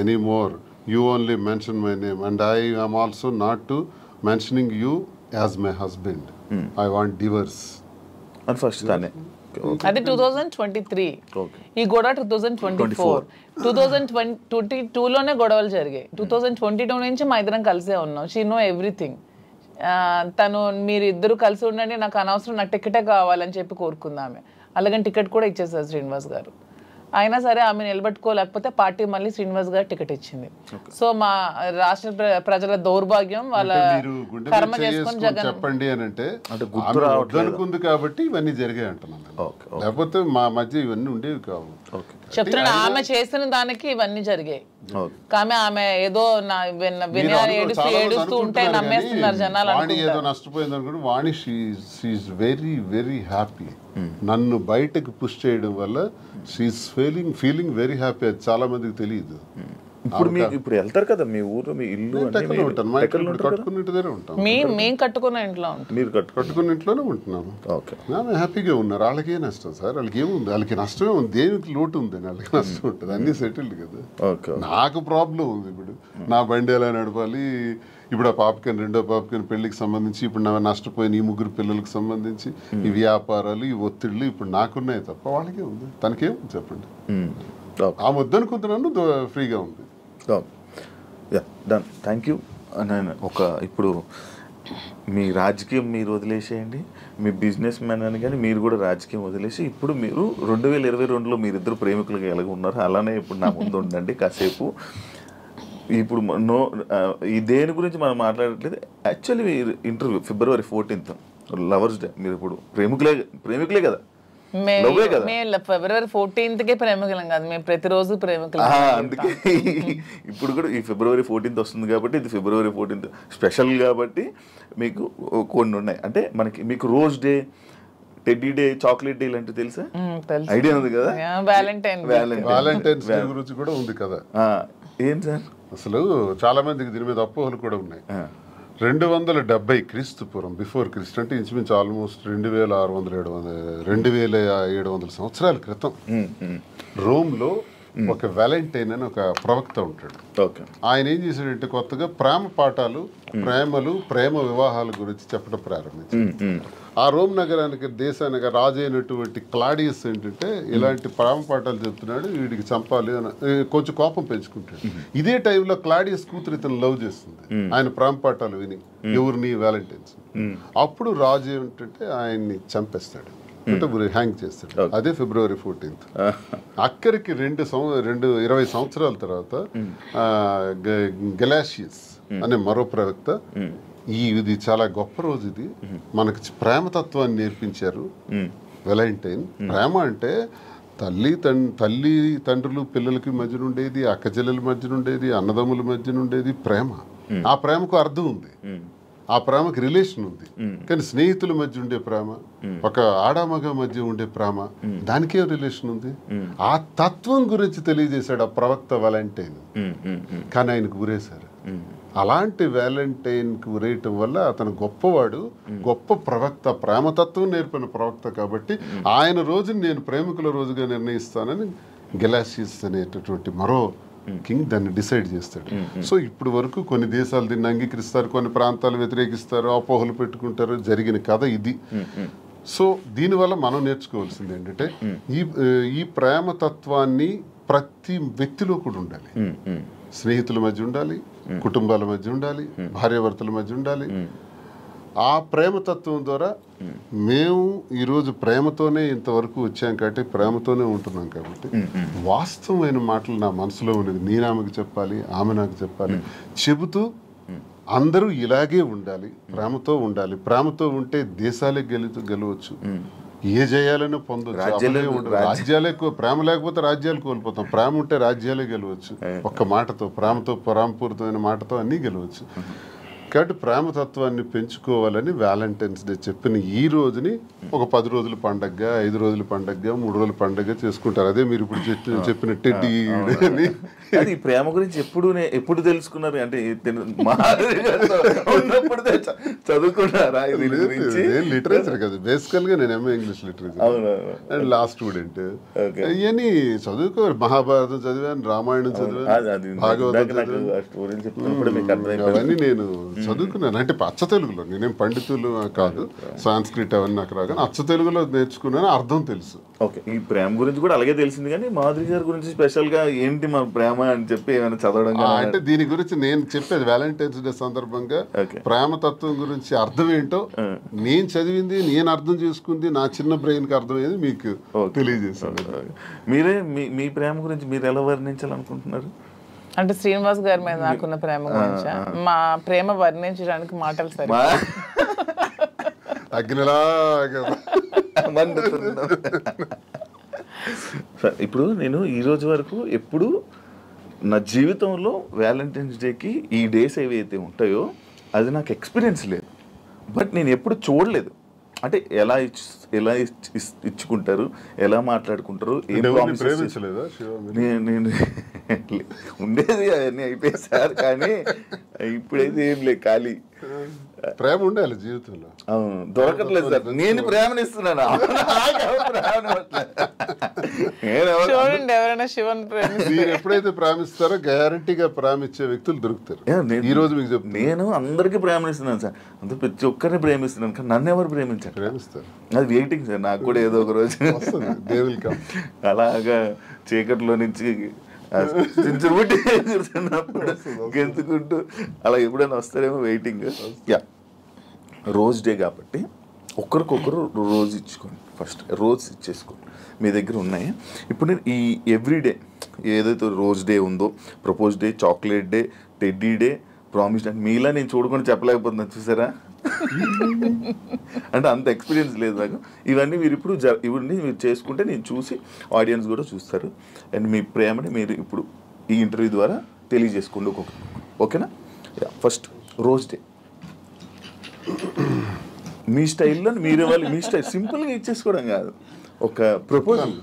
anymore. You only mention my name, and I am also not to mentioning you as my husband. I want divorce. And first tane అది 2023. ఈ గొడవ 2024. 2022లోనే గొడవలు జరిగాయి. 2022 నుంచి మా ఇద్దరం కలిసే ఉన్నాం. She know everything. తను మీరు ఇద్దరు కలిసి ఉండండి, నాకు అనవసరం, నాకు టికెటే కావాలని చెప్పి కోరుకుంది ఆమె. అలాగని టికెట్ కూడా ఇచ్చేసారు శ్రీనివాస్ గారు. అయినా సరే ఆమె నిలబెట్టుకోలేకపోతే పార్టీ మళ్ళీ శ్రీనివాస్ గారు టికెట్ ఇచ్చింది. సో మా రాష్ట్ర ప్రజల దౌర్భాగ్యం, వాళ్ళ కర్మ చేసుకొని జగన్ చెప్పండి అని అంటే అనుకుంది కాబట్టి ఇవన్నీ జరిగాయి అంటున్నాను. లేకపోతే మా మధ్య ఇవన్నీ ఉండేవి కావు. చెప్తున్నాను, ఆమె చేసిన దానికి ఇవన్నీ జరిగాయి. ఆమె ఏదో ఏడుస్తూ ఉంటే నమ్మేస్తున్నారు జనాలు. వాణి ఏదో నష్టపోయింది అనుకుంటే వాణి షీఈస్ వెరీ వెరీ హ్యాపీ. నన్ను బయటకు పుష్ చేయడం వల్ల షీఈస్ ఫీలింగ్ వెరీ హ్యాపీ. అది చాలా మందికి తెలియదు. ఇప్పుడు వెళ్తారు కదా మీ ఊరు, మీ ఇల్లు కట్టుకున్న ఇంటిదే ఉంటాం. మేము కట్టుకున్న ఇంట్లో ఉంటాం. మీరు కట్టుకున్న ఇంట్లోనే ఉంటున్నాము. ఆమె హ్యాపీగా ఉన్నారు. వాళ్ళకే నష్టం సార్, వాళ్ళకి ఏముంది, వాళ్ళకి నష్టమే ఉంది. దేనికి లోటు ఉంది, వాళ్ళకి నష్టం ఉంటుంది. అన్ని సెటిల్డ్ కదా. నాకు ప్రాబ్లం ఉంది. ఇప్పుడు నా బండి ఎలా నడపాలి, ఇప్పుడు ఆ పాపకని రెండో పాపకని పెళ్లికి సంబంధించి, ఇప్పుడు నా నష్టపోయిన ఈ 3 పిల్లలకు సంబంధించి ఈ వ్యాపారాలు, ఈ ఒత్తిళ్ళు ఇప్పుడు నాకున్నాయి తప్ప వాళ్ళకే ఉంది. తనకేముంది చెప్పండి. ఆ వద్దనుకుంటున్నాను, ఫ్రీగా ఉంది. Done, thank you. నేను ఇప్పుడు మీ రాజకీయం మీరు వదిలేసేయండి, మీ బిజినెస్ మ్యాన్ అని కానీ మీరు కూడా రాజకీయం వదిలేసి ఇప్పుడు మీరు 2022లో మీరిద్దరు ప్రేమికులుగా ఎలాగ ఉన్నారు అలానే ఇప్పుడు నా ముందు ఉండండి కాసేపు. ఇప్పుడు ఈ దేని గురించి మనం మాట్లాడట్లేదు. Actually interview February 14th lovers day. మీరు ఇప్పుడు ప్రేమికులే కదా. February 14th ప్రేమికులం కాదు, మేము ప్రతిరోజు ప్రేమికులం. అందుకే ఇప్పుడు కూడా ఈ February 14th వస్తుంది కాబట్టి, ఇది February 14th స్పెషల్ కాబట్టి మీకు కొన్ని ఉన్నాయి. అంటే మీకు rose day, teddy day, chocolate day లాంటివి తెలుసా? ఐడియా ఉంది కదా. వ్యాలంటైన్స్ డే గురించి కూడా ఉంది కదా. ఏం సార్ అసలు చాలా మందికి దీని మీద అపోహలు కూడా ఉన్నాయి. 270 క్రీస్తుపూర్వం, బిఫోర్ క్రీస్తు, అంటే ఇంచుమించు ఆల్మోస్ట్ 2700 సంవత్సరాల క్రితం రోమ్లో ఒక వ్యాలంటైన్ అని ఒక ప్రవక్త ఉంటాడు. ఆయన ఏం చేశాడంటే కొత్తగా ప్రేమ పాఠాలు, ప్రేమ వివాహాల గురించి చెప్పడం ప్రారంభించాడు. ఆ రోమ్ నగరానికి, దేశానికి రాజు అయినటువంటి క్లాడియస్ ఏంటంటే ఇలాంటి ప్రేమ పాఠాలు చెప్తున్నాడు, వీడికి చంపాలి అని కొంచెం కోపం పెంచుకుంటాడు. ఇదే టైంలో క్లాడియస్ కూతురు ఇతను లవ్ చేస్తుంది, ఆయన ప్రేమ పాఠాలు విని, ఎవరిని, వ్యాలంటైన్స్. అప్పుడు రాజు ఏమిటంటే ఆయన్ని చంపేస్తాడు, హ్యాంగ్ చేస్తాడు. అదే February 14th. అక్కడికి 20 సంవత్సరాల తర్వాత గెలాషియస్ అనే మరో ప్రవక్త, ఇది చాలా గొప్ప రోజు, ఇది మనకి ప్రేమతత్వాన్ని నేర్పించారు. వ్యాలంటైన్ ప్రేమ అంటే తల్లి తండ్రులు పిల్లలకి మధ్యన ఉండేది, అక్క చెల్లెల మధ్యన ఉండేది, అన్నదమ్ముల మధ్యన ఉండేది ప్రేమ. ఆ ప్రేమకు అర్థం ఉంది, ఆ ప్రేమకి రిలేషన్ ఉంది. కానీ స్నేహితుల మధ్య ఉండే ప్రేమ, ఒక ఆడామగ మధ్య ఉండే ప్రేమ, దానికే రిలేషన్ ఉంది. ఆ తత్వం గురించి తెలియజేశాడు ఆ ప్రవక్త వ్యాలంటైన్. కానీ ఆయనకు గురేశారు. అలాంటి వ్యాలంటైన్కి గురేయటం వల్ల అతను గొప్పవాడు, గొప్ప ప్రవక్త, ప్రేమతత్వం నేర్పిన ప్రవక్త. కాబట్టి ఆయన రోజుని నేను ప్రేమికుల రోజుగా నిర్ణయిస్తానని గెలాషియస్ అనేటటువంటి మరో కింగ్ దాన్ని డిసైడ్ చేస్తాడు. సో ఇప్పుడు వరకు కొన్ని దేశాలు దీన్ని అంగీకరిస్తారు, కొన్ని ప్రాంతాలు వ్యతిరేకిస్తారు, అపోహలు పెట్టుకుంటారు. జరిగిన కథ ఇది. సో దీనివల్ల మనం నేర్చుకోవాల్సింది ఏంటంటే ఈ ప్రేమతత్వాన్ని ప్రతి వ్యక్తిలో కూడా ఉండాలి. స్నేహితుల మధ్య ఉండాలి, కుటుంబాల మధ్య ఉండాలి, భార్యాభర్తల మధ్య ఉండాలి, ఆ ప్రేమతత్వం ద్వారా మేము ఈరోజు ప్రేమతోనే ఇంతవరకు వచ్చాం కాబట్టి ప్రేమతోనే ఉంటున్నాం కాబట్టి వాస్తవమైన మాటలు నా మనసులో ఉన్నది నేను ఆమెకు చెప్పాలి, ఆమె నాకు చెప్పాలి, చెబుతూ అందరూ ఇలాగే ఉండాలి, ప్రేమతో ఉండాలి. ప్రేమతో ఉంటే దేశాలే గెలవచ్చు, ఏ జయాలను పొందొచ్చు. రాజ్యాలే ప్రేమ లేకపోతే రాజ్యాలు కోల్పోతాం, ప్రేమ ఉంటే రాజ్యాలే గెలవచ్చు. ఒక్క మాటతో, ప్రేమపూరితమైన మాటతో అన్నీ గెలవచ్చు. కాబట్టి ప్రేమతత్వాన్ని పెంచుకోవాలని వ్యాలంటైన్స్ డే చెప్పిన ఈ రోజుని ఒక 10 రోజుల పండగగా, 5 రోజుల పండగగా, 3 రోజుల పండగగా చేసుకుంటారు. అదే మీరు ఇప్పుడు చెప్పిన టెడ్డీ అని. ఈ ప్రేమ గురించి ఎప్పుడు తెలుసుకున్నారు? అంటే చదువుకున్నారా? లిటరేచర్ కదా బేసికల్ గా. నేను MA English literature and law student. ఇవన్నీ చదువుకోవాలి. మహాభారతం చదివాను, రామాయణం చదివాను, భాగవతం చదివాను. అవన్నీ నేను చదువుకున్నాను. అంటే అచ్చ తెలుగులో, నేనేం పండితులు కాదు, సాంస్క్రిట్ అవన్నీ నాకు రాగానే అచ్చ తెలుగులో నేర్చుకున్నాను, అర్థం తెలుసు. ఓకే, ఈ ప్రేమ గురించి కూడా అలాగే తెలిసింది. కానీ మాధురి గారి గురించి స్పెషల్ గా ఏంటి మా ప్రేమ అని చెప్పి ఏమైనా చదవడం? అంటే దీని గురించి నేను చెప్పేది వ్యాలంటైన్స్ డే సందర్భంగా ప్రేమతత్వం గురించి అర్థం ఏంటో నేను చదివింది, నేను అర్థం చేసుకుంది, నా చిన్న బ్రెయిన్ కి అర్థమయ్యేది మీకు తెలియజేశాను. మీరే మీ ప్రేమ గురించి మీరు ఎలా వర్ణించాలనుకుంటున్నారు? అంటే శ్రీనివాస్ గారి మీద నాకున్న ప్రేమ గురించి మా ప్రేమ వర్ణించడానికి మాటలు సరే. ఇప్పుడు నేను ఈ రోజు వరకు ఎప్పుడు నా జీవితంలో వ్యాలంటైన్స్ డేకి ఈ డేస్ ఏవైతే ఉంటాయో అది నాకు ఎక్స్పీరియన్స్ లేదు. బట్ నేను ఎప్పుడు చూడలేదు. అంటే ఎలా ఇచ్చుకుంటారు, ఎలా మాట్లాడుకుంటారు, నేను ఉండేది అవన్నీ అయిపోయి సార్. కానీ ఇప్పుడైతే ఏం లేదు, ఖాళీ. ప్రేమ ఉండాలి జీవితంలో. దొరకట్లేదు సార్. నేను ప్రేమనిస్తున్నాను. చూడండి, ఎవరైనా శివన్ మీరు ఎప్పుడైతే ప్రేమిస్తారో గ్యారంటీగా ప్రేమించే వ్యక్తులు దొరుకుతారు. ఈ రోజు మీకు చెప్తాను, నేను అందరికీ ప్రేమనిస్తున్నాను సార్. అంత ప్రతి ఒక్కరిని ప్రేమిస్తున్నాను. కానీ నన్ను ఎవరు ప్రేమించారు? ప్రేమిస్తారు. అది వెయిటింగ్ సార్. నాకు కూడా ఏదో ఒక రోజు అలాగా చీకట్లో నుంచి గెంతుకుంటూ అలా ఎప్పుడైనా వస్తారేమో వెయిటింగ్. యా, రోజ్ డే కాబట్టి ఒకరికొకరు రోజు ఇచ్చుకోండి. ఫస్ట్ రోజు ఇచ్చేసుకోండి. మీ దగ్గర ఉన్నాయి. ఇప్పుడు నేను ఈ ఎవ్రీడే ఏదైతే రోజ్ డే ఉందో, propose day, chocolate day, teddy day, promise day, మీలా నేను చూడకుండా చెప్పలేకపోతున్నాను. చూసారా? అంటే అంత ఎక్స్పీరియన్స్ లేదు నాకు. ఇవన్నీ మీరు ఇవన్నీ మీరు చేసుకుంటే నేను చూసి ఆడియన్స్ కూడా చూస్తారు. అండ్ మీ ప్రేమని మీరు ఇప్పుడు ఈ ఇంటర్వ్యూ ద్వారా తెలియజేసుకోండి ఒక్కొక్కరు. ఓకేనా? ఫస్ట్ రోజ్ డే మీ స్టైల్లో మీరే వాళ్ళు మీ స్టైల్ సింపుల్గా ఇచ్చేసుకోవడం కాదు, ఒక ప్రపోజల్.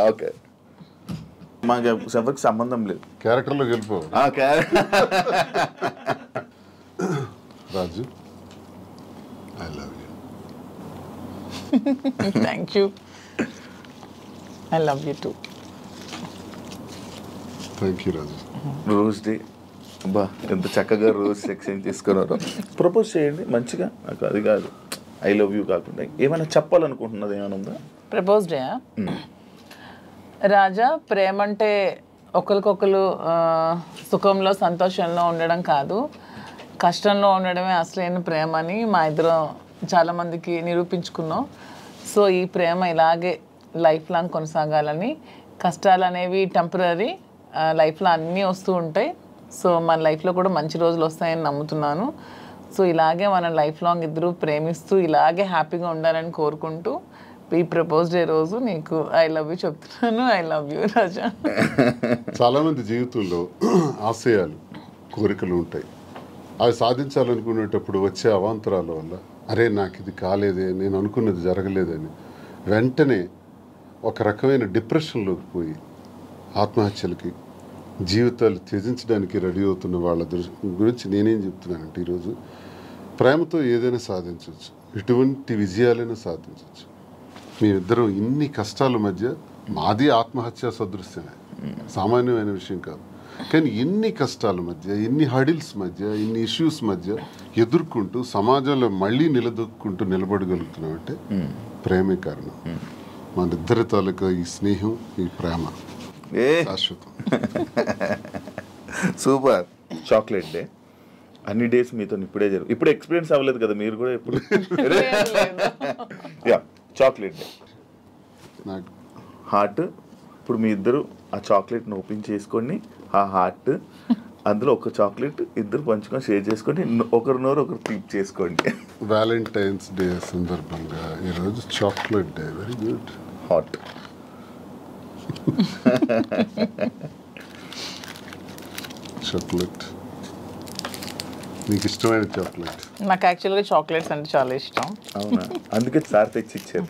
ఓకే, మాకు ఎవరికి సంబంధం లేదు. క్యారెక్టర్లోకి వెళ్ళిపో. రాజు, I love you. Thank you. I love you too. Thank you, Raju. Rose day బా ఎంత చక్కగా రోజ్ ఎక్స్చేంజ్ తీసుకున్నారో. ప్రపోజ్ చేయండి మంచిగా. నాకు అది కాదు, ఐ లవ్ యూ కాకుండా ఏమైనా చెప్పాలనుకుంటున్నది ఏమైనా ఉందా? ప్రపోజ్ డే రాజా, ప్రేమ అంటే ఒకరికొకరు సుఖంలో సంతోషంలో ఉండడం కాదు, కష్టంలో ఉండడమే అసలైన ప్రేమ అని మా ఇద్దరం చాలామందికి నిరూపించుకున్నాం. సో ఈ ప్రేమ ఇలాగే లైఫ్ లాంగ్ కొనసాగాలని. కష్టాలు అనేవి టెంపరీ, లైఫ్లో అన్నీ వస్తూ ఉంటాయి. సో మన లైఫ్లో కూడా మంచి రోజులు వస్తాయని నమ్ముతున్నాను. సో ఇలాగే మన లైఫ్ లాంగ్ ఇద్దరు ప్రేమిస్తూ ఇలాగే హ్యాపీగా ఉండాలని కోరుకుంటూ ఈ ప్రపోజ్ డే రోజు నీకు ఐ లవ్ యూ చెప్తున్నాను. ఐ లవ్ యూ రాజా. చాలామంది జీవితంలో ఆశయాలు, కోరికలు ఉంటాయి. అవి సాధించాలనుకునేటప్పుడు వచ్చే అవాంతరాల వల్ల అరే నాకు ఇది కాలేదే, నేను అనుకున్నది జరగలేదని వెంటనే ఒక రకమైన డిప్రెషన్లోకి పోయి ఆత్మహత్యలకి, జీవితాలు త్యజించడానికి రెడీ అవుతున్న వాళ్ళ గురించి నేనేం చెప్తున్నానంటే ఈరోజు ప్రేమతో ఏదైనా సాధించవచ్చు, ఎటువంటి విజయాలైనా సాధించవచ్చు. మేమిద్దరం ఇన్ని కష్టాల మధ్య, మాది ఆత్మహత్య సదృశ్యమే, సామాన్యమైన విషయం కాదు. కానీ ఎన్ని కష్టాల మధ్య, ఎన్ని హడిల్స్ మధ్య, ఇన్ని ఇష్యూస్ మధ్య ఎదుర్కొంటూ సమాజంలో మళ్ళీ నిలదొక్కుంటూ నిలబడగలుగుతున్నామంటే ప్రేమే కారణం. మన ఇద్దరి తాలూకా ఈ స్నేహం, ఈ ప్రేమ శాశ్వతం. సూపర్. చాక్లెట్ డే అన్ని డేస్ మీతో ఇప్పుడే ఇప్పుడు ఎక్స్పీరియన్స్ అవ్వలేదు కదా మీరు కూడా ఎప్పుడు? యా, చాక్లెట్ డే నాకు హార్ట్. ఇప్పుడు మీ ఇద్దరు ఆ చాక్లెట్ని ఓపెన్ చేసుకొని ఆ హార్ట్ అందులో ఒక చాక్లెట్ ఇద్దరు పంచుకొని షేర్ చేసుకొని ఒకరి నోరు ఒకరు తీప్ చేసుకోండి. వ్యాలంటైన్స్ డే సందర్భంగా ఈరోజు chocolate day. Very good. Hot. Chocolate, నీకు ఇష్టమైన చాక్లెట్? నాకు యాక్చువల్గా చాక్లెట్స్ అంటే చాలా ఇష్టం. అవునా? అందుకే సార్ తెచ్చి ఇచ్చారు.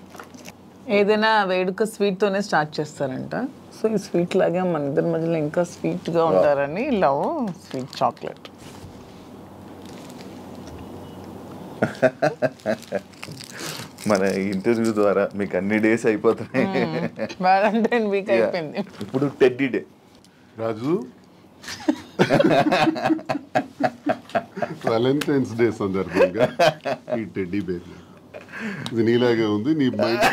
ఏదైనా వేడుక స్వీట్తోనే స్టార్ట్ చేస్తారంట. సో ఈ స్వీట్ లాగే మన ఇద్దరి మధ్యలో ఇంకా స్వీట్గా ఉంటారని లవ్ స్వీట్ చాక్లెట్. మన ఇంటర్వ్యూ ద్వారా మీకు అన్ని డేస్ అయిపోతున్నాయి. వ్యాలంటైన్ వీక్ అయిపోయింది. ఇప్పుడు టెడ్డీ డే. రాజు, వ్యాలంటైన్స్ డే సందర్భంగా ఈ టెడ్డీ బేర్ ఇది నీలాగే ఉంది, నీ మైండ్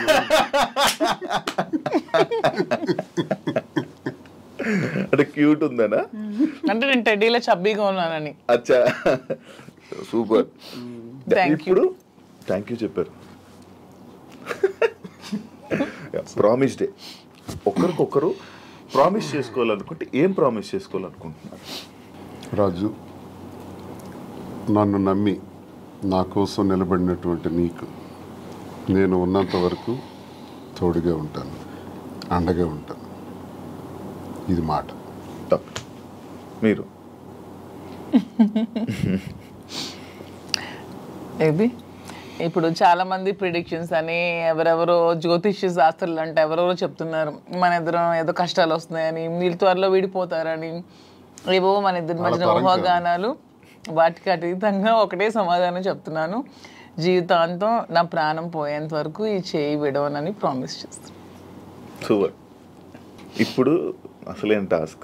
అంటే క్యూట్ ఉందనా? అంటే నేను టెడ్డీలో చబ్బీగా ఉన్నానని. అచ్చా, సూపర్. Thank you. ఇప్పుడు థ్యాంక్ యూ చెప్పారు. Promise day. ఒకరికొకరు ప్రామిస్ చేసుకోవాలనుకుంటే ఏం ప్రామిస్ చేసుకోవాలనుకుంటున్నారు? రాజు, నన్ను నమ్మి నా కోసం నిలబడినటువంటి నీకు నేను ఉన్నంత వరకు తోడుగా ఉంటాను, అండగా ఉంటాను. ఇది మాట. మీరు ఇది ఇప్పుడు చాలా మంది ప్రిడిక్షన్స్ అని ఎవరెవరో జ్యోతిష్య శాస్త్రులు అంటే ఎవరెవరో చెప్తున్నారు మన ఇద్దరం ఏదో కష్టాలు వస్తున్నాయని, వీళ్ళు త్వరలో విడిపోతారని, ఏవో మన ఇద్దరి మధ్యన ఊహాగానాలు. వాటికి అతీతంగా ఒకటే సమాధానం చెప్తున్నాను, జీవితాంతం నా ప్రాణం పోయేంత వరకు ఈ చేయి విడవనని ప్రామిస్ చేస్తాను. సూపర్. ఇప్పుడు అసలేం టాస్క్